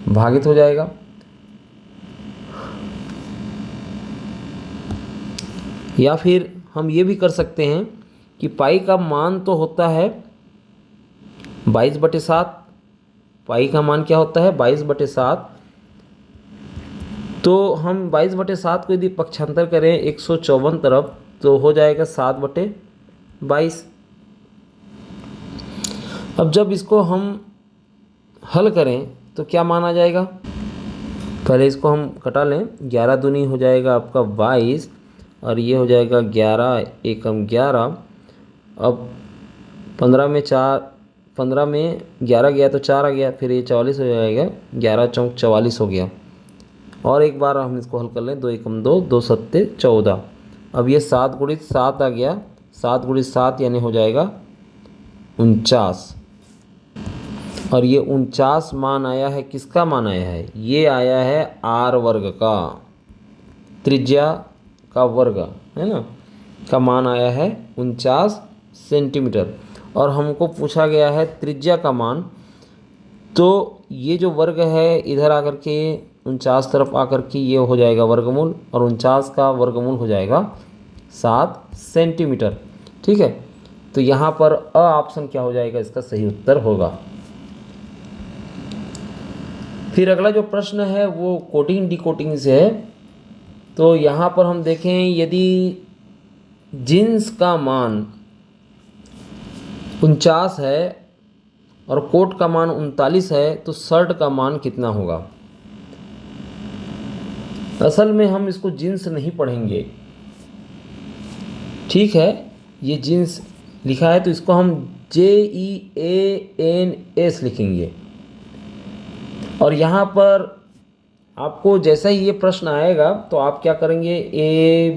Speaker 1: भागित हो जाएगा। या फिर हम ये भी कर सकते हैं कि पाई का मान तो होता है 22/7। पाई का मान क्या होता है? 22/7। तो हम 22/7 को यदि पक्षांतर करें 154 तरफ तो हो जाएगा 7/22। अब जब इसको हम हल करें तो क्या मान आ जाएगा? पहले इसको हम कटा लें। 11 दूनी हो जाएगा आपका 22, और ये हो जाएगा 11 एकम 11। अब 15 में 11 गया तो 4 आ गया, फिर ये 44 हो जाएगा। 11 चौक 44 हो गया। और एक बार हम इसको हल कर लें। 2 एकम 2, 2 सत्ते 14। अब ये 7 गुणित 7 आ गया। 7 गुणित 7 यानी हो जाएगा 49। और ये 49 मान आया है, किसका मान आया है? ये आया है आर वर्ग का, त्रिज्या का वर्ग है ना, का मान आया है 49 सेंटीमीटर। और हमको पूछा गया है त्रिज्या का मान। तो ये जो वर्ग है इधर आकर के 49 तरफ आकर के ये हो जाएगा वर्गमूल, और 49 का वर्गमूल हो जाएगा 7 सेंटीमीटर। ठीक है। तो यहाँ पर अ ऑप्शन क्या हो जाएगा? इसका सही उत्तर होगा। फिर अगला जो प्रश्न है वो कोटिंग डिकोटिंग से है। तो यहाँ पर हम देखें, यदि जींस का मान 49 है और कोट का मान 39 है, तो शर्ट का मान कितना होगा? असल में हम इसको जींस नहीं पढ़ेंगे। ठीक है, ये जींस लिखा है तो इसको हम JEANS लिखेंगे। और यहाँ पर आपको जैसा ही ये प्रश्न आएगा तो आप क्या करेंगे,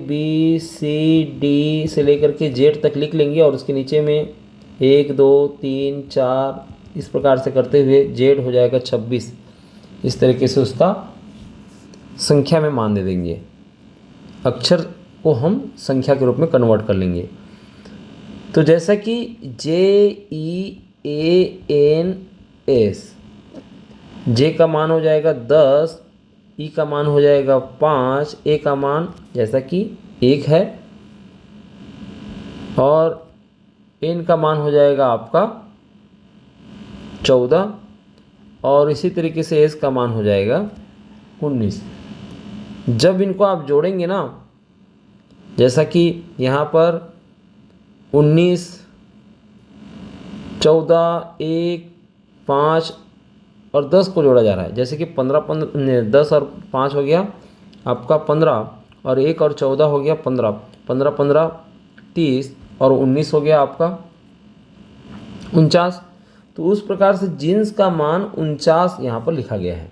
Speaker 1: ABCD से लेकर के Z तक लिख लेंगे, और उसके नीचे में 1 2 3 4 इस प्रकार से करते हुए Z हो जाएगा 26। इस तरीके से उसका संख्या में मान दे देंगे। अक्षर को हम संख्या के रूप में कन्वर्ट कर लेंगे। तो जैसा कि JEANS, J का मान हो जाएगा 10, E का मान हो जाएगा 5, A का मान जैसा कि 1 है, और N का मान हो जाएगा आपका 14, और इसी तरीके से S का मान हो जाएगा 19। जब इनको आप जोड़ेंगे ना, जैसा कि यहाँ पर 19, 14, 1, 5 और 10 को जोड़ा जा रहा है। जैसे कि 10 और 5 हो गया आपका 15, और 1 और 14 हो गया 15, 15 15 30, और 19 हो गया आपका 49। तो उस प्रकार से जींस का मान 49 यहाँ पर लिखा गया है।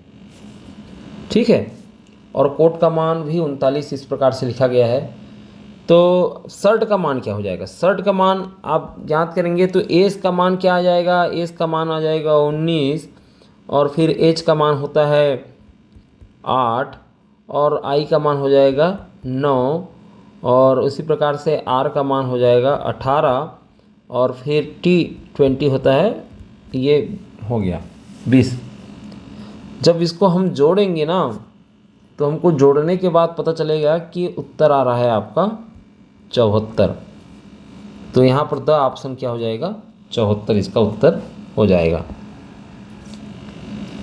Speaker 1: ठीक है। और कोट का मान भी 39 इस प्रकार से लिखा गया है। तो शर्ट का मान क्या हो जाएगा? शर्ट का मान आप याद करेंगे तो एस का मान क्या आ जाएगा? एस का मान आ जाएगा 19, और फिर एच का मान होता है 8, और आई का मान हो जाएगा 9, और उसी प्रकार से आर का मान हो जाएगा 18, और फिर T20 होता है, ये हो गया 20। जब इसको हम जोड़ेंगे ना तो हमको जोड़ने के बाद पता चलेगा कि उत्तर आ रहा है आपका 74। तो यहाँ पर द ऑप्शन क्या हो जाएगा, 74 इसका उत्तर हो जाएगा।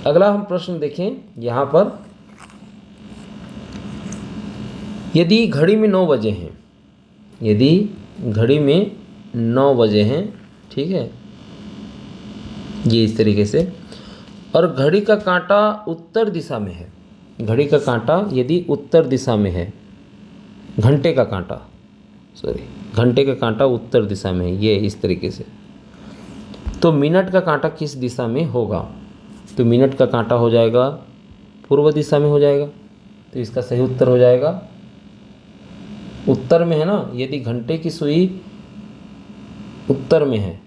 Speaker 1: अगला हम प्रश्न देखें यहाँ पर, यदि घड़ी में 9 बजे हैं, यदि घड़ी में 9 बजे हैं, ठीक है, ये इस तरीके से, और घड़ी का कांटा उत्तर दिशा में है, घड़ी का कांटा यदि उत्तर दिशा में है, घंटे का कांटा, घंटे का कांटा उत्तर दिशा में है, ये इस तरीके से, तो मिनट का कांटा किस दिशा में होगा? तो मिनट का कांटा हो जाएगा पूर्व दिशा में हो जाएगा। तो इसका सही उत्तर हो जाएगा, उत्तर में है ना, यदि घंटे की सुई उत्तर में है,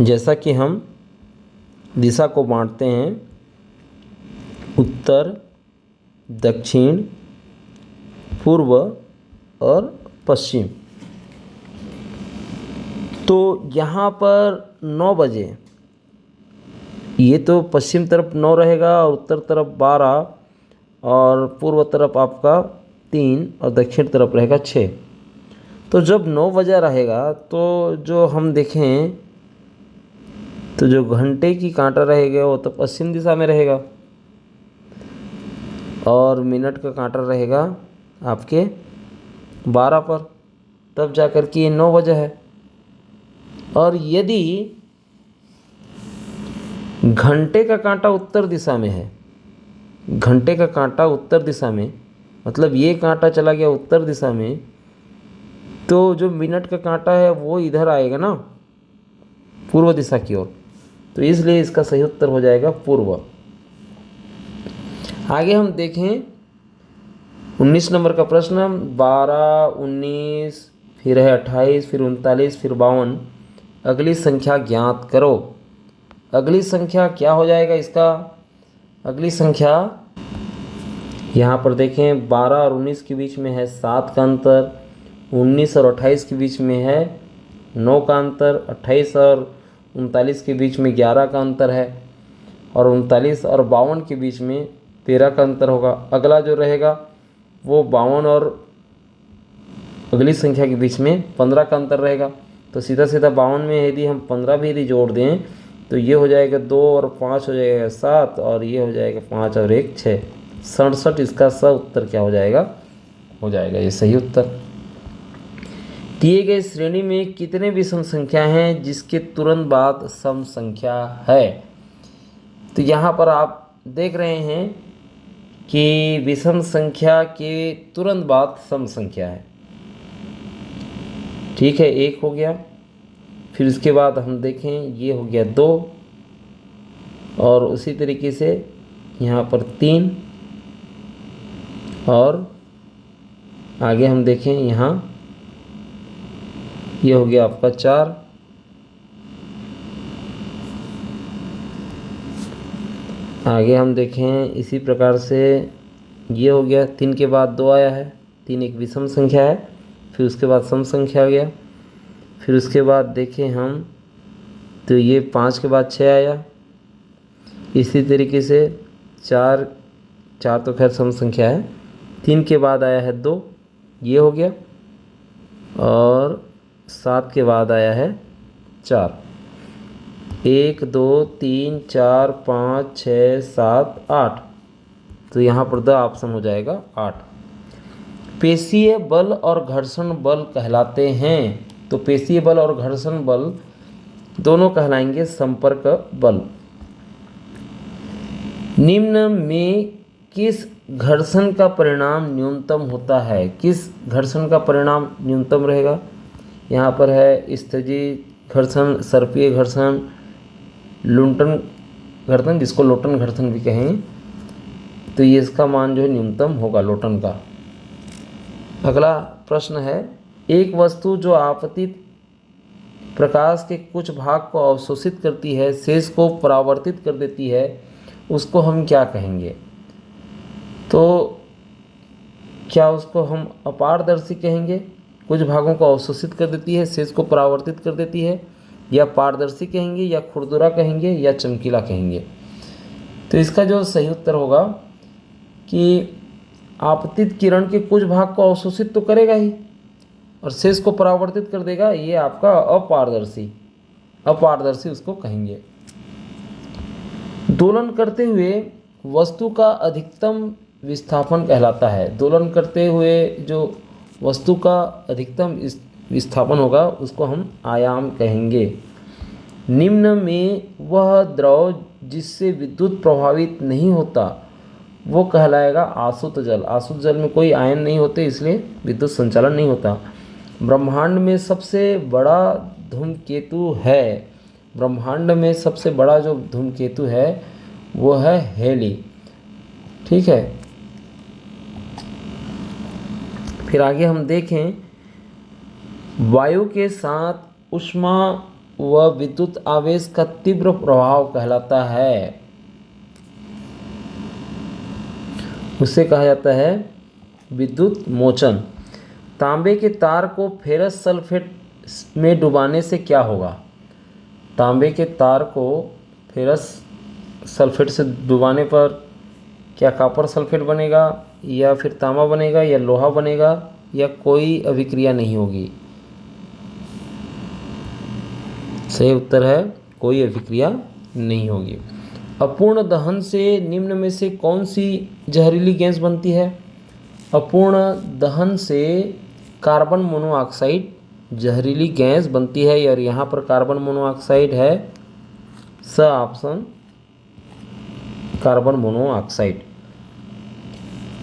Speaker 1: जैसा कि हम दिशा को बांटते हैं उत्तर, दक्षिण, पूर्व और पश्चिम, तो यहाँ पर 9 बजे, ये तो पश्चिम तरफ 9 रहेगा और उत्तर तरफ 12 और पूर्व तरफ आपका 3 और दक्षिण तरफ रहेगा 6। तो जब 9 बजा रहेगा तो जो हम देखें तो जो घंटे की कांटा रहेगा वो तो पश्चिम दिशा में रहेगा और मिनट का कांटा रहेगा आपके 12 पर, तब जाकर के ये 9 बजा है। और यदि घंटे का कांटा उत्तर दिशा में है, घंटे का कांटा उत्तर दिशा में, मतलब ये कांटा चला गया उत्तर दिशा में, तो जो मिनट का कांटा है वो इधर आएगा ना, पूर्व दिशा की ओर, तो इसलिए इसका सही उत्तर हो जाएगा पूर्व। आगे हम देखें 19 नंबर का प्रश्न, 12, 19, फिर है 28, फिर 39, फिर 52, अगली संख्या ज्ञात करो। अगली संख्या क्या हो जाएगा इसका? अगली संख्या यहाँ पर देखें 12 और 19 के बीच में है 7 का अंतर, 19 और 28 के बीच में है 9 का अंतर, 28 और 39 के बीच में 11 का अंतर है और 39 और 52 के बीच में 13 का अंतर होगा। अगला जो रहेगा वो 52 और अगली संख्या के बीच में 15 का अंतर रहेगा। तो सीधा सीधा 52 में यदि हम 15 भी यदि जोड़ दें तो ये हो जाएगा 2 और 5 हो जाएगा 7 और ये हो जाएगा 5 और 1 6, 67। इसका स उत्तर क्या हो जाएगा? हो जाएगा ये सही उत्तर। दिए गए श्रेणी में कितने विषम संख्या हैं जिसके तुरंत बाद सम संख्या है? तो यहाँ पर आप देख रहे हैं कि विषम संख्या के तुरंत बाद सम संख्या है, ठीक है, 1 हो गया। फिर उसके बाद हम देखें ये हो गया 2 और उसी तरीके से यहाँ पर 3 और आगे हम देखें यहाँ ये हो गया आपका 4, आगे हम देखें इसी प्रकार से ये हो गया 3 के बाद 2 आया है, 3 एक विषम संख्या है, फिर उसके बाद सम संख्या आ गया। फिर उसके बाद देखें हम तो ये 5 के बाद 6 आया, इसी तरीके से 4 तो खैर सम संख्या है, 3 के बाद आया है 2, ये हो गया, और 7 के बाद आया है 4, 1 2 3 4 5 6 7 8, तो यहाँ पर द ऑप्शन हो जाएगा 8। पेशीय बल और घर्षण बल कहलाते हैं। तो पेशीय बल और घर्षण बल दोनों कहलाएंगे संपर्क बल। निम्न में किस घर्षण का परिणाम न्यूनतम होता है? किस घर्षण का परिणाम न्यूनतम रहेगा? यहाँ पर है स्थैतिक घर्षण, सर्पीय घर्षण, लुंटन घर्षण, जिसको लोटन घर्षण भी कहें, तो ये इसका मान जो है न्यूनतम होगा लोटन का। अगला प्रश्न है, एक वस्तु जो आपतित प्रकाश के कुछ भाग को अवशोषित करती है, शेष को परावर्तित कर देती है, उसको हम क्या कहेंगे? तो क्या उसको हम अपारदर्शी कहेंगे कुछ भागों को अवशोषित कर देती है, शेष को परावर्तित कर देती है, या पारदर्शी कहेंगे, या खुरदुरा कहेंगे, या चमकीला कहेंगे। तो इसका जो सही उत्तर होगा कि आपतित किरण के कुछ भाग को अवशोषित तो करेगा ही और शेष को परावर्तित कर देगा, ये आपका अपारदर्शी उसको कहेंगे। दोलन करते हुए वस्तु का अधिकतम विस्थापन कहलाता है। दोलन करते हुए जो वस्तु का अधिकतम विस्थापन होगा उसको हम आयाम कहेंगे। निम्न में वह द्रव जिससे विद्युत प्रभावित नहीं होता वो कहलाएगा आसुत जल। आसुत जल में कोई आयन नहीं होते, इसलिए विद्युत संचालन नहीं होता। ब्रह्मांड में सबसे बड़ा धूमकेतु है, ब्रह्मांड में सबसे बड़ा जो धूमकेतु है वो है हेली। ठीक है, फिर आगे हम देखें, वायु के साथ ऊष्मा व विद्युत आवेश का तीव्र प्रभाव कहलाता है, उसे कहा जाता है विद्युत मोचन। तांबे के तार को फेरस सल्फेट में डुबाने से क्या होगा? तांबे के तार को फेरस सल्फेट से डुबाने पर क्या कॉपर सल्फेट बनेगा, या फिर तांबा बनेगा, या लोहा बनेगा, या कोई अभिक्रिया नहीं होगी? सही उत्तर है कोई अभिक्रिया नहीं होगी। अपूर्ण दहन से निम्न में से कौन सी जहरीली गैस बनती है? अपूर्ण दहन से कार्बन मोनोऑक्साइड जहरीली गैस बनती है, और यहाँ पर कार्बन मोनोऑक्साइड है स ऑप्शन, कार्बन मोनोऑक्साइड।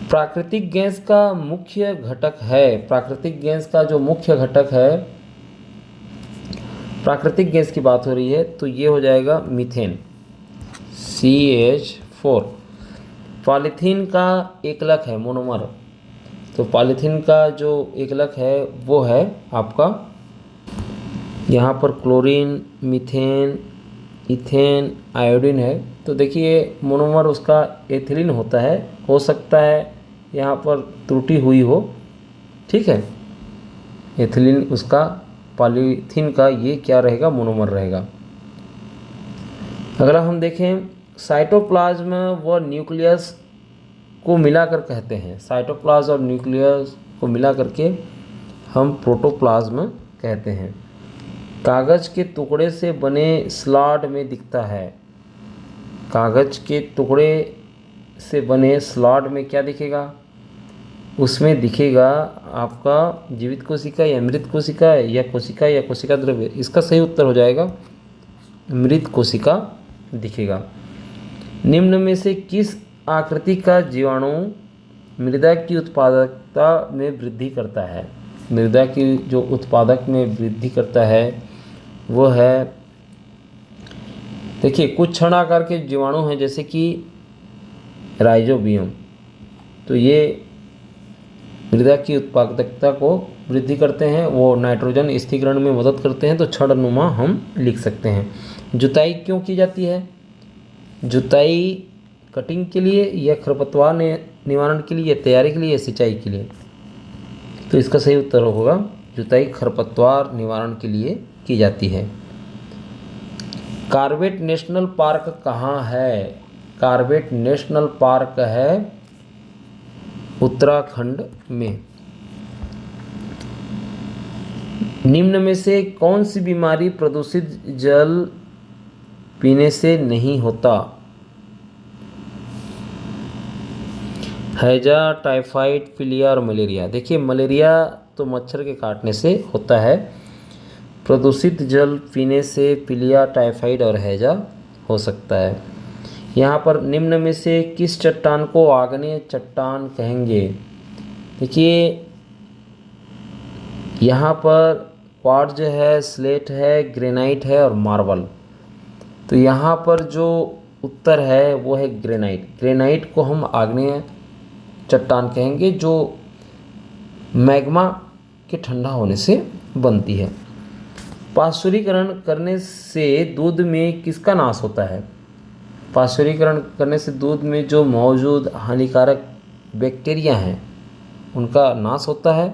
Speaker 1: प्राकृतिक गैस का मुख्य घटक है, प्राकृतिक गैस का जो मुख्य घटक है, प्राकृतिक गैस की बात हो रही है तो ये हो जाएगा मीथेन, CH4। पॉलीथीन का एकलक है मोनोमर, तो पॉलीथीन का जो एकलक है वो है आपका, यहाँ पर क्लोरीन, मीथेन, इथेन, आयोडीन है। तो देखिए मोनोमर उसका एथिलीन होता है, हो सकता है यहाँ पर त्रुटि हुई हो, ठीक है। एथिलीन उसका, पॉलीथीन का ये क्या रहेगा, मोनोमर रहेगा। अगला हम देखें, साइटोप्लाज्म व न्यूक्लियस को मिलाकर कहते हैं, साइटोप्लाज्म और न्यूक्लियस को मिला करके हम प्रोटोप्लाज्म कहते हैं। कागज़ के टुकड़े से बने स्लॉट में दिखता है, कागज़ के टुकड़े से बने स्लॉट में क्या दिखेगा? उसमें दिखेगा आपका जीवित कोशिका या मृत कोशिका, या कोशिका या कोशिका द्रव्य। इसका सही उत्तर हो जाएगा मृत कोशिका दिखेगा। निम्न में से किस आकृति का जीवाणु मृदा की उत्पादकता में वृद्धि करता है? मृदा की जो उत्पादक में वृद्धि करता है वो है, देखिए कुछ क्षण आकार के जीवाणु हैं जैसे कि राइजोबियम, तो ये मृदा की उत्पादकता को वृद्धि करते हैं, वो नाइट्रोजन स्थिरीकरण में मदद करते हैं, तो क्षणनुमा हम लिख सकते हैं। जुताई क्यों की जाती है? जुताई कटिंग के लिए, या खरपतवार निवारण के लिए, या तैयारी के लिए, या सिंचाई के लिए? तो इसका सही उत्तर होगा जुताई खरपतवार निवारण के लिए की जाती है। कॉर्बेट नेशनल पार्क कहाँ है? कॉर्बेट नेशनल पार्क है उत्तराखंड में। निम्न में से कौन सी बीमारी प्रदूषित जल पीने से नहीं होता? हैजा, टाइफाइड, पीलिया और मलेरिया। देखिए मलेरिया तो मच्छर के काटने से होता है, प्रदूषित जल पीने से पीलिया, टाइफाइड और हैजा हो सकता है। यहाँ पर निम्न में से किस चट्टान को आग्नेय चट्टान कहेंगे? देखिए यहाँ पर क्वार्ट्ज है, स्लेट है, ग्रेनाइट है और मार्बल। तो यहाँ पर जो उत्तर है वो है ग्रेनाइट। ग्रेनाइट को हम आग्नेय चट्टान कहेंगे जो मैग्मा के ठंडा होने से बनती है। पाश्चुरीकरण करने से दूध में किसका नाश होता है? पाश्चुरीकरण करने से दूध में जो मौजूद हानिकारक बैक्टीरिया हैं उनका नाश होता है।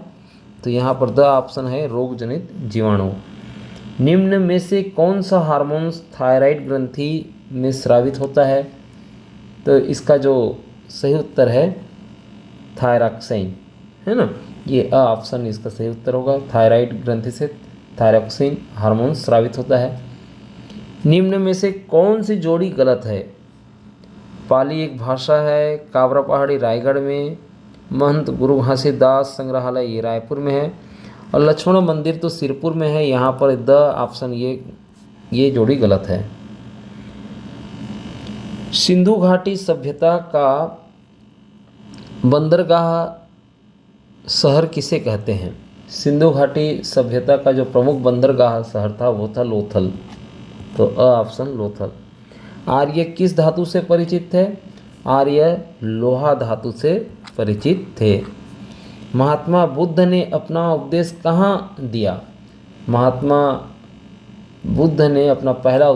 Speaker 1: तो यहाँ पर द ऑप्शन है रोग जनित जीवाणु। निम्न में से कौन सा हार्मोन थायराइड ग्रंथि में स्रावित होता है? तो इसका जो सही उत्तर है थायरॉक्सिन, है ना, ये अ ऑप्शन इसका सही उत्तर होगा। थायराइड ग्रंथि से थायरॉक्सिन हार्मोन स्रावित होता है। निम्न में से कौन सी जोड़ी गलत है? पाली एक भाषा है, काबरा पहाड़ी रायगढ़ में, महंत गुरु घासीदास संग्रहालय ये रायपुर में है, और लक्ष्मण मंदिर तो सिरपुर में है। यहाँ पर द ऑप्शन ये जोड़ी गलत है। सिंधु घाटी सभ्यता का बंदरगाह शहर किसे कहते हैं? सिंधु घाटी सभ्यता का जो प्रमुख बंदरगाह शहर था वो था लोथल, तो अ ऑप्शन लोथल। आर्य किस धातु से परिचित थे? आर्य लोहा धातु से परिचित थे। महात्मा बुद्ध ने अपना उपदेश कहाँ दिया? महात्मा बुद्ध ने अपना पहला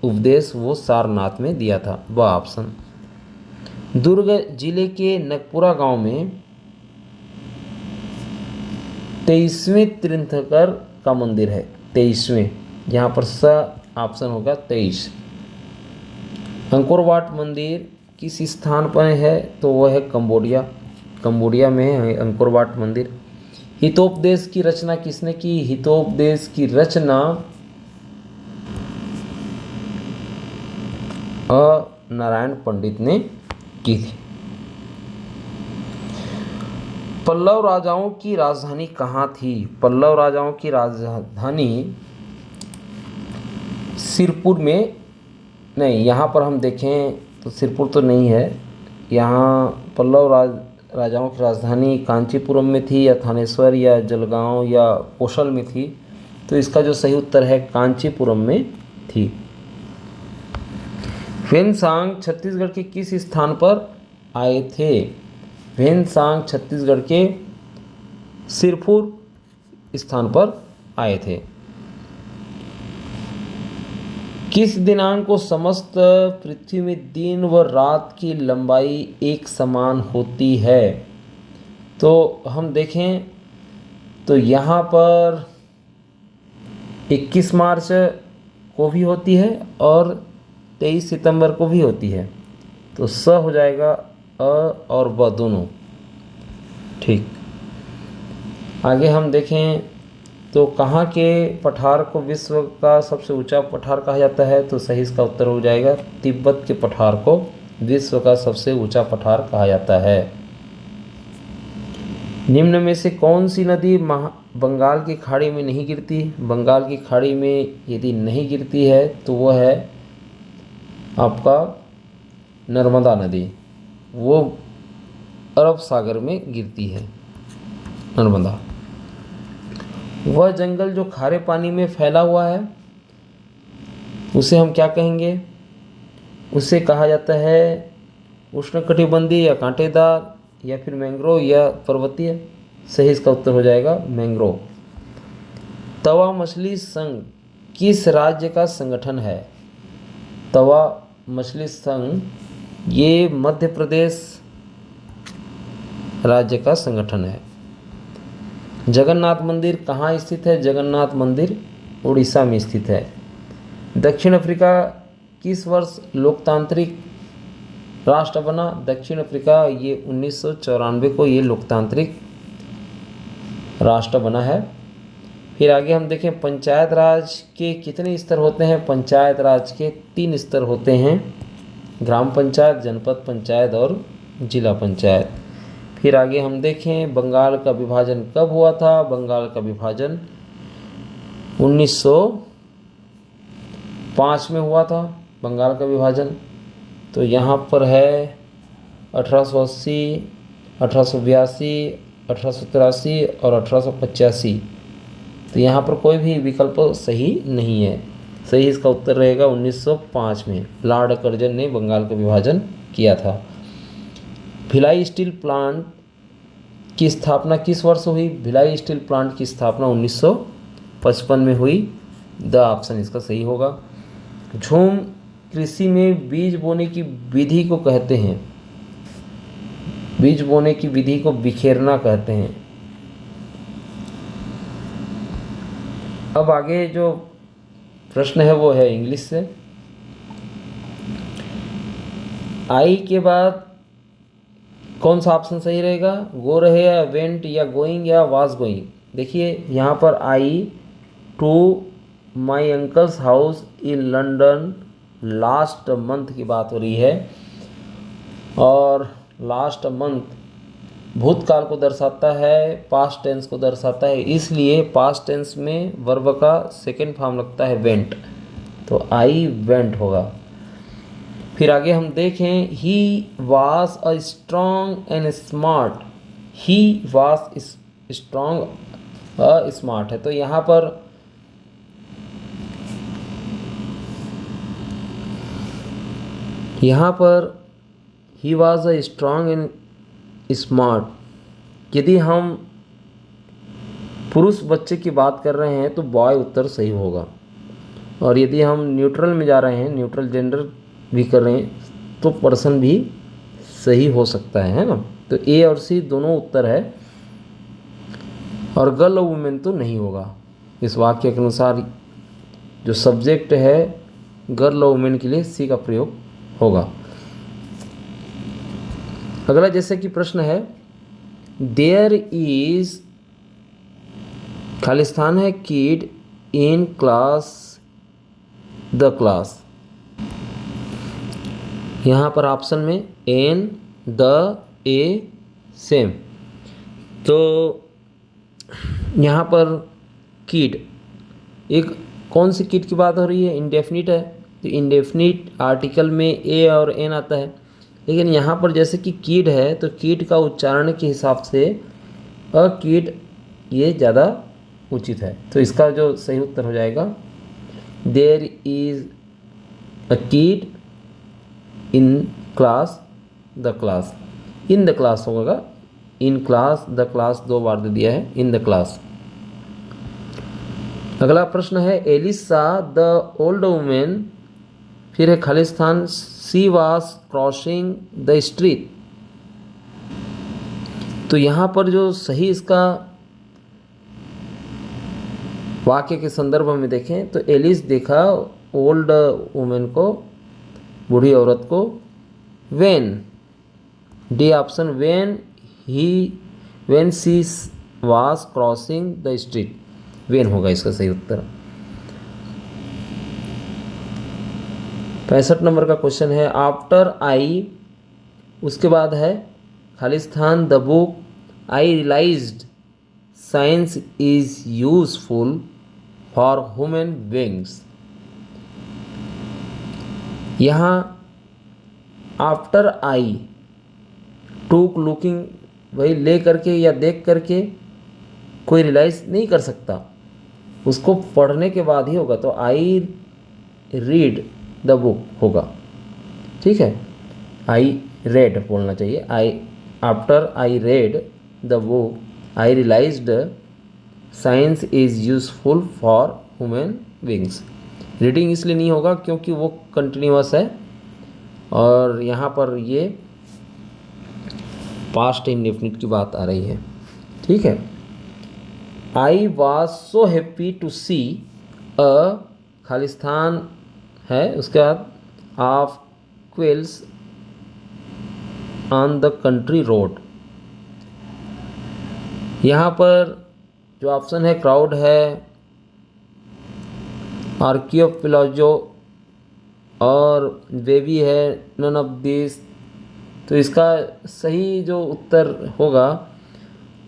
Speaker 1: उपदेश वो सारनाथ में दिया था, वह ऑप्शन। दुर्ग जिले के नगपुरा गांव में 23वें तीर्थंकर का मंदिर है। 23वें, यहाँ पर स ऑप्शन होगा 23। अंकोर वाट मंदिर किस स्थान पर है? तो वह है कंबोडिया में है अंकोर वाट मंदिर। हितोपदेश की रचना किसने की? हितोपदेश की रचना नारायण पंडित ने की थी। पल्लव राजाओं की राजधानी कहाँ थी? पल्लव राजाओं की राजधानी सिरपुर में नहीं, यहाँ पर हम देखें तो सिरपुर तो नहीं है। यहाँ पल्लव राजाओं की राजधानी कांचीपुरम में थी, या थानेश्वर, या जलगांव, या कौशल में थी। तो इसका जो सही उत्तर है कांचीपुरम में थी। वेनसांग छत्तीसगढ़ के किस स्थान पर आए थे? वेनसांग छत्तीसगढ़ के सिरपुर स्थान पर आए थे। किस दिनांक को समस्त पृथ्वी में दिन व रात की लंबाई एक समान होती है? तो हम देखें तो यहाँ पर 21 मार्च को भी होती है और 23 सितंबर को भी होती है। तो स हो जाएगा अ और ब दोनों। ठीक, आगे हम देखें तो कहाँ के पठार को विश्व का सबसे ऊंचा पठार कहा जाता है? तो सही इसका उत्तर हो जाएगा तिब्बत के पठार को विश्व का सबसे ऊंचा पठार कहा जाता है। निम्न में से कौन सी नदी बंगाल की खाड़ी में नहीं गिरती? बंगाल की खाड़ी में यदि नहीं गिरती है तो वह है आपका नर्मदा नदी, वो अरब सागर में गिरती है नर्मदा। वह जंगल जो खारे पानी में फैला हुआ है उसे हम क्या कहेंगे? उसे कहा जाता है उष्णकटिबंधीय या कांटेदार, या फिर मैंग्रोव या पर्वतीय। सही इसका उत्तर हो जाएगा मैंग्रोव। तवा मछली संघ किस राज्य का संगठन है? तवा मछली संघ ये मध्य प्रदेश राज्य का संगठन है। जगन्नाथ मंदिर कहाँ स्थित है? जगन्नाथ मंदिर उड़ीसा में स्थित है। दक्षिण अफ्रीका किस वर्ष लोकतांत्रिक राष्ट्र बना? दक्षिण अफ्रीका ये 1994 को ये लोकतांत्रिक राष्ट्र बना है। फिर आगे हम देखें पंचायत राज के कितने स्तर होते हैं? पंचायत राज के 3 स्तर होते हैं, ग्राम पंचायत, जनपद पंचायत और जिला पंचायत। फिर आगे हम देखें बंगाल का विभाजन कब हुआ था? बंगाल का विभाजन 1905 में हुआ था बंगाल का विभाजन। तो यहाँ पर है 1880, 1882, 1883 और 1885। तो यहाँ पर कोई भी विकल्प सही नहीं है। सही इसका उत्तर रहेगा 1905 में लॉर्ड कर्जन ने बंगाल का विभाजन किया था। भिलाई स्टील प्लांट की स्थापना किस वर्ष हुई? भिलाई स्टील प्लांट की स्थापना 1955 में हुई। द ऑप्शन इसका सही होगा। झूम कृषि में बीज बोने की विधि को कहते हैं? बीज बोने की विधि को बिखेरना कहते हैं। अब आगे जो प्रश्न है वो है इंग्लिश से। आई के बाद कौन सा ऑप्शन सही रहेगा? गो रहेगा, वेंट या गोइंग या वाज गोइंग। देखिए यहाँ पर I to my uncle's house in London last month की बात हो रही है, और लास्ट मंथ भूतकाल को दर्शाता है, पास्ट टेंस को दर्शाता है, इसलिए पास्ट टेंस में वर्ब का सेकेंड फॉर्म लगता है वेंट, तो आई वेंट होगा। फिर आगे हम देखें, he was a strong and smart. He was strong a smart है, तो यहाँ पर he was a strong and smart. यदि हम पुरुष बच्चे की बात कर रहे हैं तो बॉय उत्तर सही होगा, और यदि हम न्यूट्रल में जा रहे हैं, न्यूट्रल जेंडर भी कर रहे हैं, तो पर्सन भी सही हो सकता है ना। तो ए और सी दोनों उत्तर है, और गर्ल और वुमेन तो नहीं होगा। इस वाक्य के अनुसार जो सब्जेक्ट है गर्ल और वुमेन के लिए सी का प्रयोग होगा। अगला जैसे कि प्रश्न है, देयर इज खालिस्तान है kid in class the class. यहाँ पर ऑप्शन में एन, द, ए, सेम। तो यहाँ पर किड, एक कौन सी किड की बात हो रही है? इंडेफिनिट है, तो इंडेफिनिट आर्टिकल में ए और एन आता है, लेकिन यहाँ पर जैसे कि किड है तो किड का उच्चारण के हिसाब से अ किड ये ज़्यादा उचित है, तो इसका जो सही उत्तर हो जाएगा, there is a kid in class the class. In the class होगा, इन क्लास द क्लास दो बार दे दिया है, इन द क्लास। अगला प्रश्न है, एलिसा द ओल्ड वुमेन, फिर है खालिस्तान सी वाज क्रॉसिंग द स्ट्रीट। तो यहाँ पर जो सही इसका वाक्य के संदर्भ में देखें तो एलिस देखा ओल्ड वुमेन को, बूढ़ी औरत को, when, D option, when she was crossing the street, when होगा इसका सही उत्तर। 65 नंबर का क्वेश्चन है, आफ्टर आई, उसके बाद है खालिस्तान the book I realised science is useful for human beings. यहाँ आफ्टर आई, टूक लुकिंग, वही ले करके या देख करके कोई रियलाइज नहीं कर सकता, उसको पढ़ने के बाद ही होगा, तो आई रीड द बुक होगा, ठीक है। आई रेड बोलना चाहिए, I after I read the book I realised science is useful for human beings. Reading इसलिए नहीं होगा क्योंकि वो कंटिन्यूअस है, और यहाँ पर ये पास्ट इंडेफिनिट की बात आ रही है, ठीक है। I was so happy to see a, खालिस्तान है, उसके बाद of quails on the country road. यहाँ पर जो ऑप्शन है क्राउड है, आर्कियोपेलाजो और बेबी है, नन ऑफ दिस। तो इसका सही जो उत्तर होगा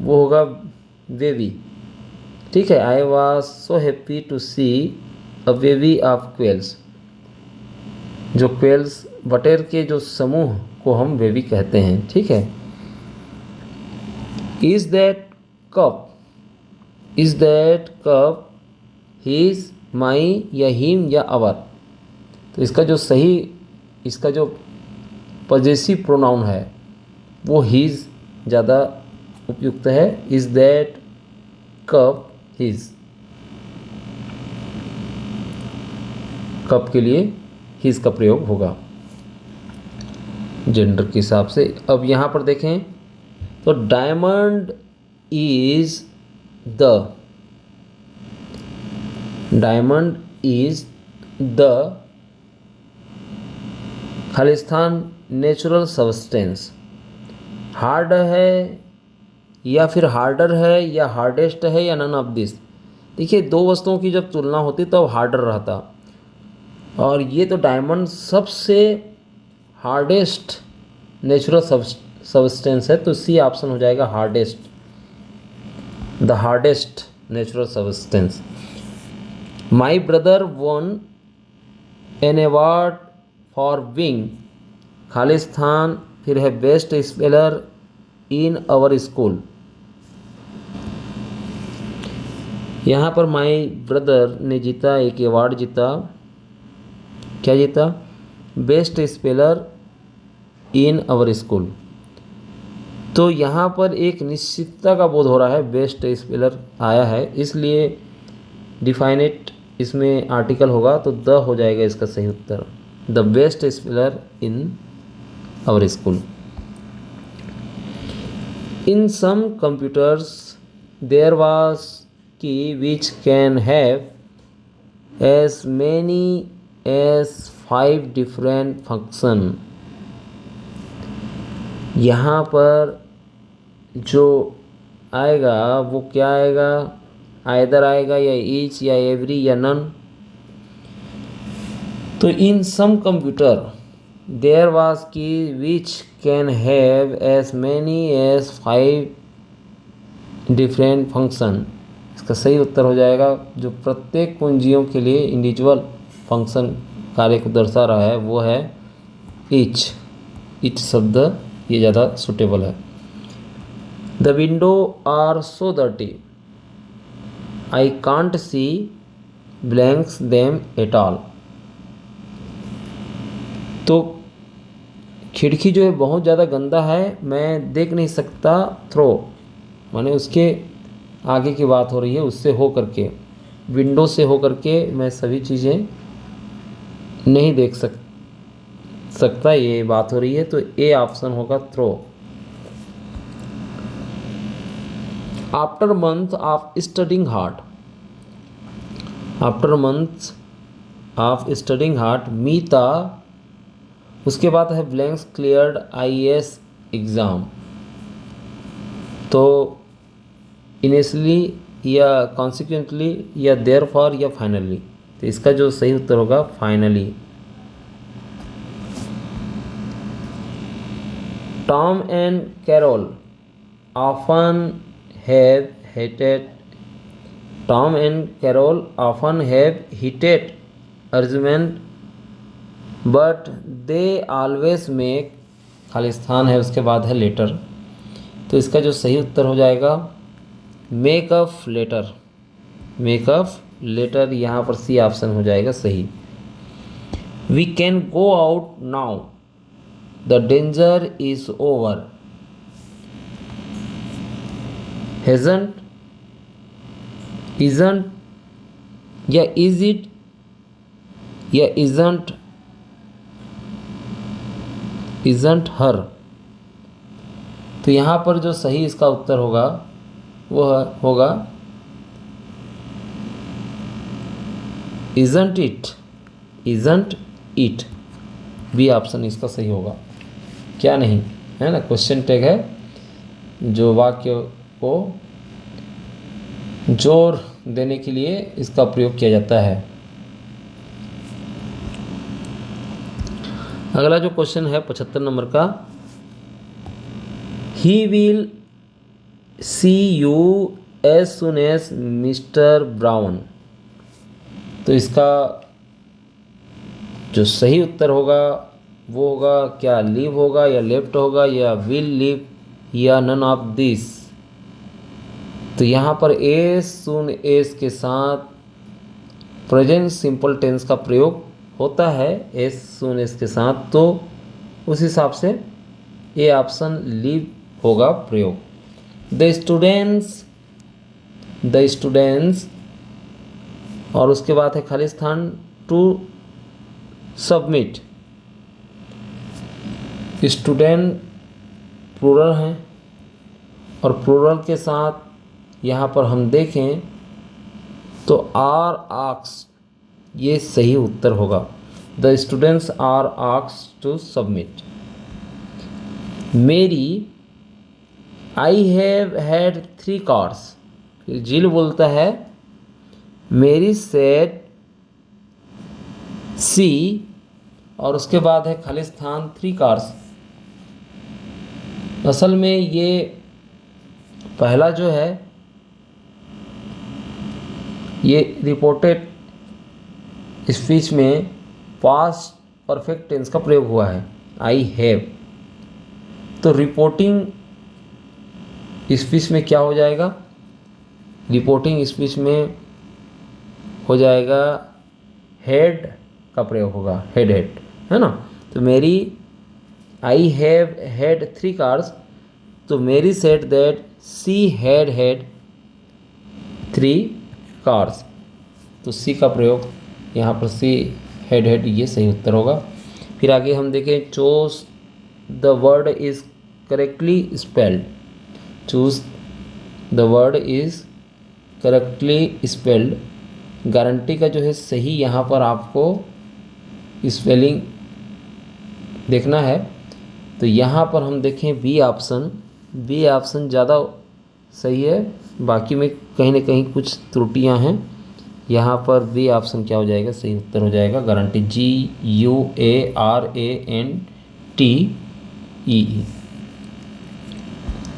Speaker 1: वो होगा बेबी, ठीक है। I was so happy to see a baby of quails. जो क्वेल्स बटेर के जो समूह को हम बेबी कहते हैं, ठीक है। इज़ दैट कप हिज, माई या हिम या अवर। तो इसका जो सही, इसका जो पॉजेसिव प्रोनाउन है वो हिज ज़्यादा उपयुक्त है। Is that cup his, cup के लिए हिज का प्रयोग होगा जेंडर के हिसाब से। अब यहाँ पर देखें तो diamond is the, diamond is the Khalistan natural substance. Hard है या फिर हार्डर है या हार्डेस्ट है या नन ऑफ दिस। देखिए, दो वस्तुओं की जब तुलना होती तो हार्डर रहता, और ये तो डायमंड सबसे हार्डेस्ट नेचुरल सब्सटेंस है, तो सी ऑप्शन हो जाएगा hardest, the hardest natural substance. My brother won an award for being खालिस्तान, फिर है best speller in our school. यहाँ पर माई ब्रदर ने जीता, एक अवार्ड जीता। क्या जीता? Best speller in our school. तो यहाँ पर एक निश्चितता का बोध हो रहा है, बेस्ट स्पेलर आया है, इसलिए डिफाइनेट इसमें आर्टिकल होगा, तो द हो जाएगा इसका सही उत्तर, the best speller in our school. In some computers there was key which can have as many as 5 different function। यहाँ पर जो आएगा वो क्या आएगा? आइदर आएगा या ईच या एवरी या नन। तो in some computer there was key which can have as many as 5 different function. इसका सही उत्तर हो जाएगा, जो प्रत्येक कुंजियों के लिए इंडिविजुअल फंक्शन कार्य को दर्शा रहा है वो है ईच। ईच शब्द ये ज़्यादा सुटेबल है। The window are so dirty I can't see blanks them at all. तो खिड़की जो है बहुत ज़्यादा गंदा है, मैं देख नहीं सकता। थ्रो माने उसके आगे की बात हो रही है, उससे हो करके, विंडो से हो करके मैं सभी चीज़ें नहीं देख सकता, ये बात हो रही है, तो ए ऑप्शन होगा थ्रो। After month of studying hard, after month of studying hard Meeta, उसके बाद है ब्लैंक्स क्लियर्ड IAS एग्ज़ाम। तो इनिशियली या कॉन्सिक्वेंटली या देयरफॉर या फाइनली, तो इसका जो सही उत्तर होगा finally. Tom and Carol often have hated, Tom and Carol often have heated argument but they always make, खालिस्तान है उसके बाद है लेटर, तो इसका जो सही उत्तर हो जाएगा make up letter, make up letter, यहाँ पर सी ऑप्शन हो जाएगा सही। We can go out now the danger is over, hasn't, isn't या इज इट या इजंट, इजंट हर। तो यहाँ पर जो सही इसका उत्तर होगा वो होगा isn't it, isn't it, B option इसका सही होगा। क्या नहीं है ना, क्वेश्चन टैग है जो वाक्य को जोर देने के लिए इसका प्रयोग किया जाता है। अगला जो क्वेश्चन है 75 नंबर का, he will see you as soon as mister Brown. तो इसका जो सही उत्तर होगा वो होगा क्या लीव होगा या लेफ्ट होगा या विल लीव या नन ऑफ दिस। तो यहाँ पर एज सुन एज के साथ प्रेजेंट सिंपल टेंस का प्रयोग होता है एज सुन एज के साथ, तो उस हिसाब से ए ऑप्शन लीव होगा प्रयोग। द स्टूडेंट्स और उसके बाद है खालिस्तान टू सबमिट। स्टूडेंट प्लूरल हैं और प्लूरल के साथ यहाँ पर हम देखें तो आर आक्स ये सही उत्तर होगा। द स्टूडेंट्स आर आक्स to submit. Mary I have had 3 cars. फिर जिल बोलता है मेरी सेड सी और उसके बाद है खालिस्तान 3 कार्स। असल में ये पहला जो है ये रिपोर्टेड स्पीच में पास्ट परफेक्ट टेंस का प्रयोग हुआ है, आई हैव। तो रिपोर्टिंग स्पीच में क्या हो जाएगा? रिपोर्टिंग स्पीच में हो जाएगा हेड का प्रयोग होगा, हेड है ना। तो मेरी आई हैव हैड 3 कार्स, तो मेरी said that she had 3 cars. तो सी का प्रयोग यहाँ पर सी हैड ये सही उत्तर होगा। फिर आगे हम देखें choose the word is correctly spelled. Choose the word is correctly spelled, guarantee का जो है सही यहाँ पर आपको स्पेलिंग देखना है। तो यहाँ पर हम देखें बी ऑप्शन ज़्यादा सही है, बाकी में कहीं ना कहीं कुछ त्रुटियाँ हैं। यहाँ पर बी ऑप्शन क्या हो जाएगा? सही उत्तर हो जाएगा गारंटी, GUARANTEE।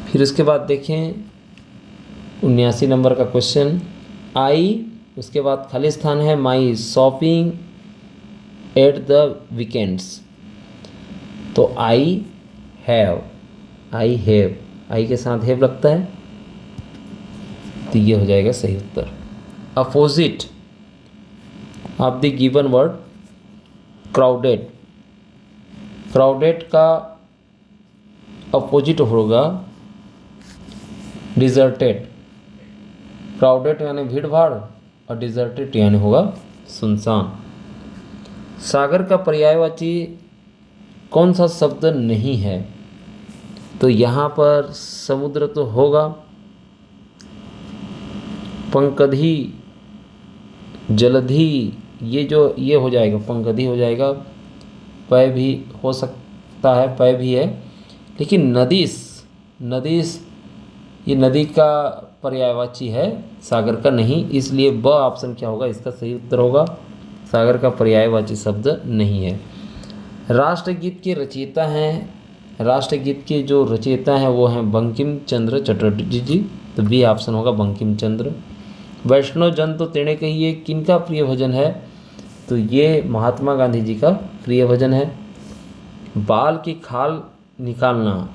Speaker 1: फिर उसके बाद देखें 79 नंबर का क्वेश्चन, आई उसके बाद खालिस्तान है माई शॉपिंग एट द वीकेंड्स। तो आई हैव आई के साथ हैव लगता है, तो ये हो जाएगा सही उत्तर। Opposite of the given word crowded. Crowded का अपोजिट होगा डिजर्टेड। क्राउडेड यानी भीड़ भाड़ और डिजर्टेड यानी होगा सुनसान। सागर का पर्यायवाची कौन सा शब्द नहीं है? तो यहाँ पर समुद्र तो होगा, पंकधी, जलधि, ये हो जाएगा, पंकधी हो जाएगा, पय भी हो सकता है, पय भी है। लेकिन नदीस ये नदी का पर्यायवाची है, सागर का नहीं, इसलिए ब ऑप्शन क्या होगा? इसका सही उत्तर होगा, सागर का पर्यायवाची शब्द नहीं है। राष्ट्रगीत के रचयिता हैं, राष्ट्रगीत के जो रचयिता हैं वो हैं बंकिम चंद्र चटर्जी जी, तो बी ऑप्शन होगा बंकिम चंद्र। वैष्णव जन तो तेणे कहिए किनका प्रिय भजन है? तो ये महात्मा गांधी जी का प्रिय भजन है। बाल की खाल निकालना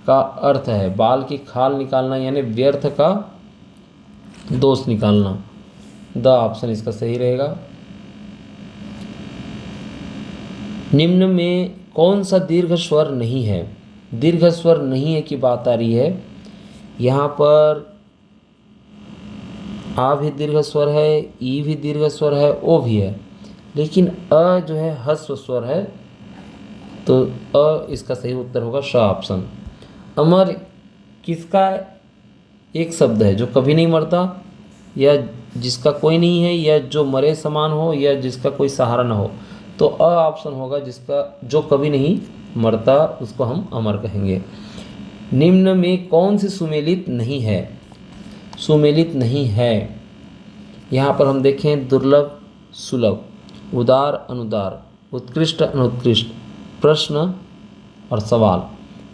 Speaker 1: का अर्थ है, बाल की खाल निकालना यानी व्यर्थ का दोष निकालना, द ऑप्शन इसका सही रहेगा। निम्न में कौन सा दीर्घ स्वर नहीं है? दीर्घ स्वर नहीं है की बात आ रही है। यहाँ पर आ भी दीर्घ स्वर है, ई भी दीर्घ स्वर है, ओ भी है, लेकिन अ जो है ह्रस्व स्वर है, तो अ इसका सही उत्तर होगा श ऑप्शन। अमर किसका एक शब्द है जो कभी नहीं मरता, या जिसका कोई नहीं है, या जो मरे समान हो, या जिसका कोई सहारा न हो? तो अ ऑप्शन होगा, जिसका जो कभी नहीं मरता उसको हम अमर कहेंगे। निम्न में कौन सी सुमेलित नहीं है? सुमेलित नहीं है, यहाँ पर हम देखें दुर्लभ सुलभ, उदार अनुदार, उत्कृष्ट अनुत्कृष्ट, प्रश्न और सवाल।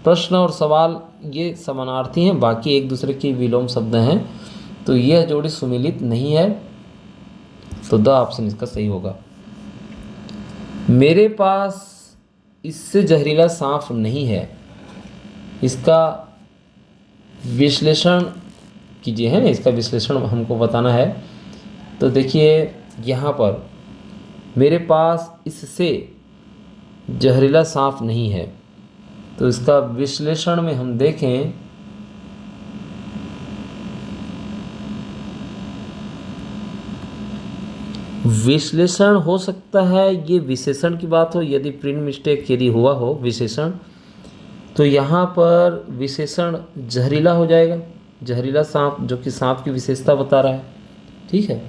Speaker 1: प्रश्न और सवाल ये समानार्थी हैं, बाकी एक दूसरे के विलोम शब्द हैं, तो यह जोड़ी सुमेलित नहीं है, तो द ऑप्शन इसका सही होगा। मेरे पास इससे जहरीला सांप नहीं है, इसका विश्लेषण कीजिए, है ना, इसका विश्लेषण हमको बताना है। तो देखिए यहाँ पर मेरे पास इससे जहरीला सांप नहीं है, तो इसका विश्लेषण में हम देखें विश्लेषण हो सकता है ये विशेषण की बात हो, यदि प्रिंट मिस्टेक यदि हुआ हो विशेषण, तो यहाँ पर विशेषण जहरीला हो जाएगा, जहरीला सांप, जो कि सांप की विशेषता बता रहा है। ठीक है,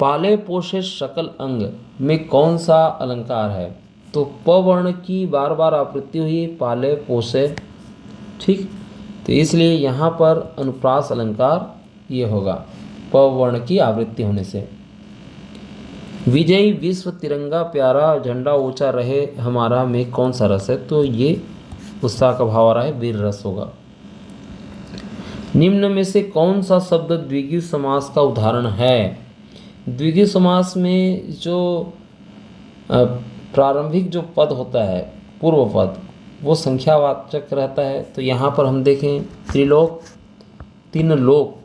Speaker 1: पाले पोषे सकल अंग में कौन सा अलंकार है? तो प वर्ण की बार बार आवृत्ति हुई, पाले पोषे, ठीक। तो इसलिए यहाँ पर अनुप्रास अलंकार ये होगा, प वर्ण की आवृत्ति होने से। विजयी विश्व तिरंगा प्यारा झंडा ऊंचा रहे हमारा में कौन सा रस है? तो ये उत्साह का भाव आ रहा है, वीर रस होगा। निम्न में से कौन सा शब्द द्विगु समास का उदाहरण है? द्विगु समास में जो प्रारंभिक जो पद होता है, पूर्व पद, वो संख्यावाचक रहता है। तो यहाँ पर हम देखें त्रिलोक, तीन लोक,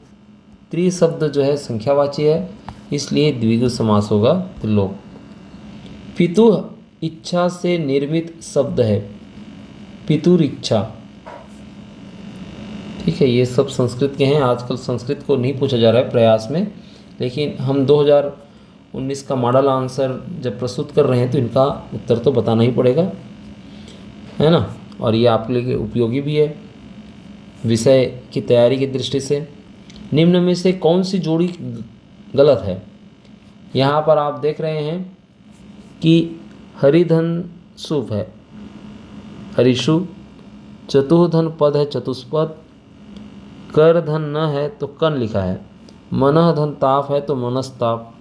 Speaker 1: त्रि शब्द जो है संख्यावाची है, इसलिए द्विगु समास होगा त्रिलोक। पितुः इच्छा से निर्मित शब्द है, पितुर इच्छा, ठीक है। ये सब संस्कृत के हैं। आजकल संस्कृत को नहीं पूछा जा रहा है प्रयास में, लेकिन हम 2019 का मॉडल आंसर जब प्रस्तुत कर रहे हैं तो इनका उत्तर तो बताना ही पड़ेगा, है ना। और ये आपके लिए उपयोगी भी है विषय की तैयारी की दृष्टि से। निम्न में से कौन सी जोड़ी गलत है? यहाँ पर आप देख रहे हैं कि हरिधन शुभ है, हरिशु, चतुर्धन पद है चतुष्पद, कर धन न है तो कन लिखा है, मनः धन ताप है तो मनस्ताप।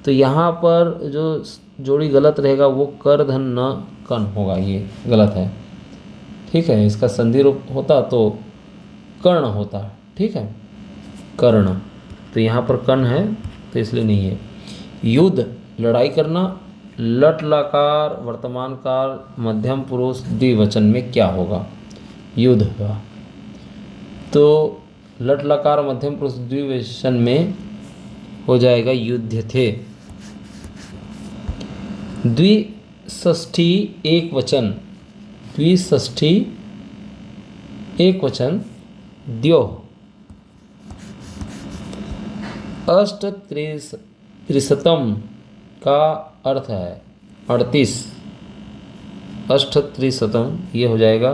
Speaker 1: तो यहाँ पर जो जोड़ी गलत रहेगा वो कर धन न कन होगा, ये गलत है, ठीक है। इसका संधि रूप होता तो कर्ण होता, ठीक है, कर्ण। तो यहाँ पर कर्ण है तो इसलिए नहीं है। युद्ध लड़ाई करना, लट लकार वर्तमान काल मध्यम पुरुष द्विवचन में क्या होगा? युद्ध का। तो लट लकार मध्यम पुरुष द्विवचन में हो जाएगा युद्ध थे। द्विषष्ठी एक वचन, द्विषष्ठी एक वचन द्योः। अष्टत्रिशतम का अर्थ है 38, अष्टत्रिशतम ये हो जाएगा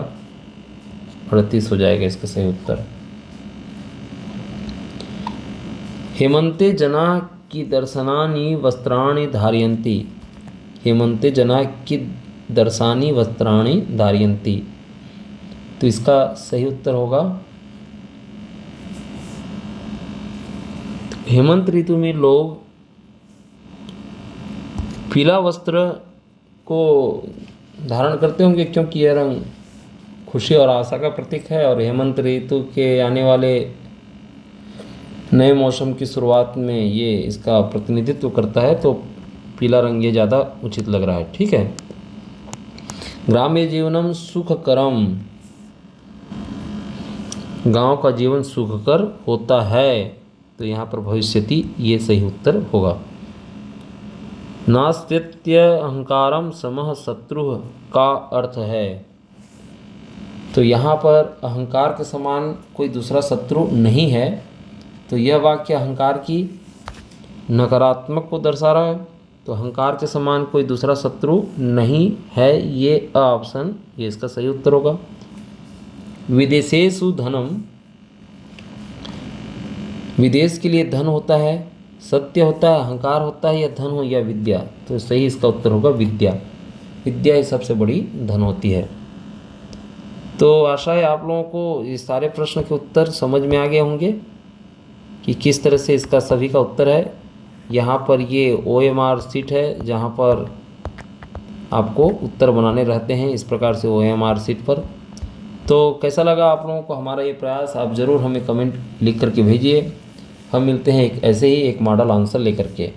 Speaker 1: 38 हो जाएगा इसका सही उत्तर। हेमंते जना की दर्शनानि वस्त्राणि धारयन्ति, हेमंते जना की दर्शानी वस्त्राणि धारयन्ति, तो इसका सही उत्तर होगा हेमंत ऋतु में लोग पीला वस्त्र को धारण करते होंगे, क्योंकि यह रंग खुशी और आशा का प्रतीक है। और हेमंत ऋतु के आने वाले नए मौसम की शुरुआत में ये इसका प्रतिनिधित्व करता है, तो पीला रंग ये ज़्यादा उचित लग रहा है, ठीक है। ग्राम्य जीवनम सुखकरम, गांव का जीवन सुखकर होता है, तो यहाँ पर भविष्यति ये सही उत्तर होगा। नास्त्यत्य अहंकारम समः शत्रु का अर्थ है, तो यहाँ पर अहंकार के समान कोई दूसरा शत्रु नहीं है, तो यह वाक्य अहंकार की नकारात्मक को दर्शा रहा है। तो अहंकार के समान कोई दूसरा शत्रु नहीं है, ये ऑप्शन ये इसका सही उत्तर होगा। विदेशेषु धनम, विदेश के लिए धन होता है, सत्य होता है, अहंकार होता है, या धन हो या विद्या, तो सही इसका उत्तर होगा विद्या। विद्या ही सबसे बड़ी धन होती है। तो आशा है आप लोगों को ये सारे प्रश्न के उत्तर समझ में आ गए होंगे कि किस तरह से इसका सभी का उत्तर है। यहाँ पर ये OMR शीट है जहाँ पर आपको उत्तर बनाने रहते हैं, इस प्रकार से OMR शीट पर। तो कैसा लगा आप लोगों को हमारा ये प्रयास, आप ज़रूर हमें कमेंट लिख करके भेजिए। हम मिलते हैं एक ऐसे ही एक मॉडल आंसर लेकर के।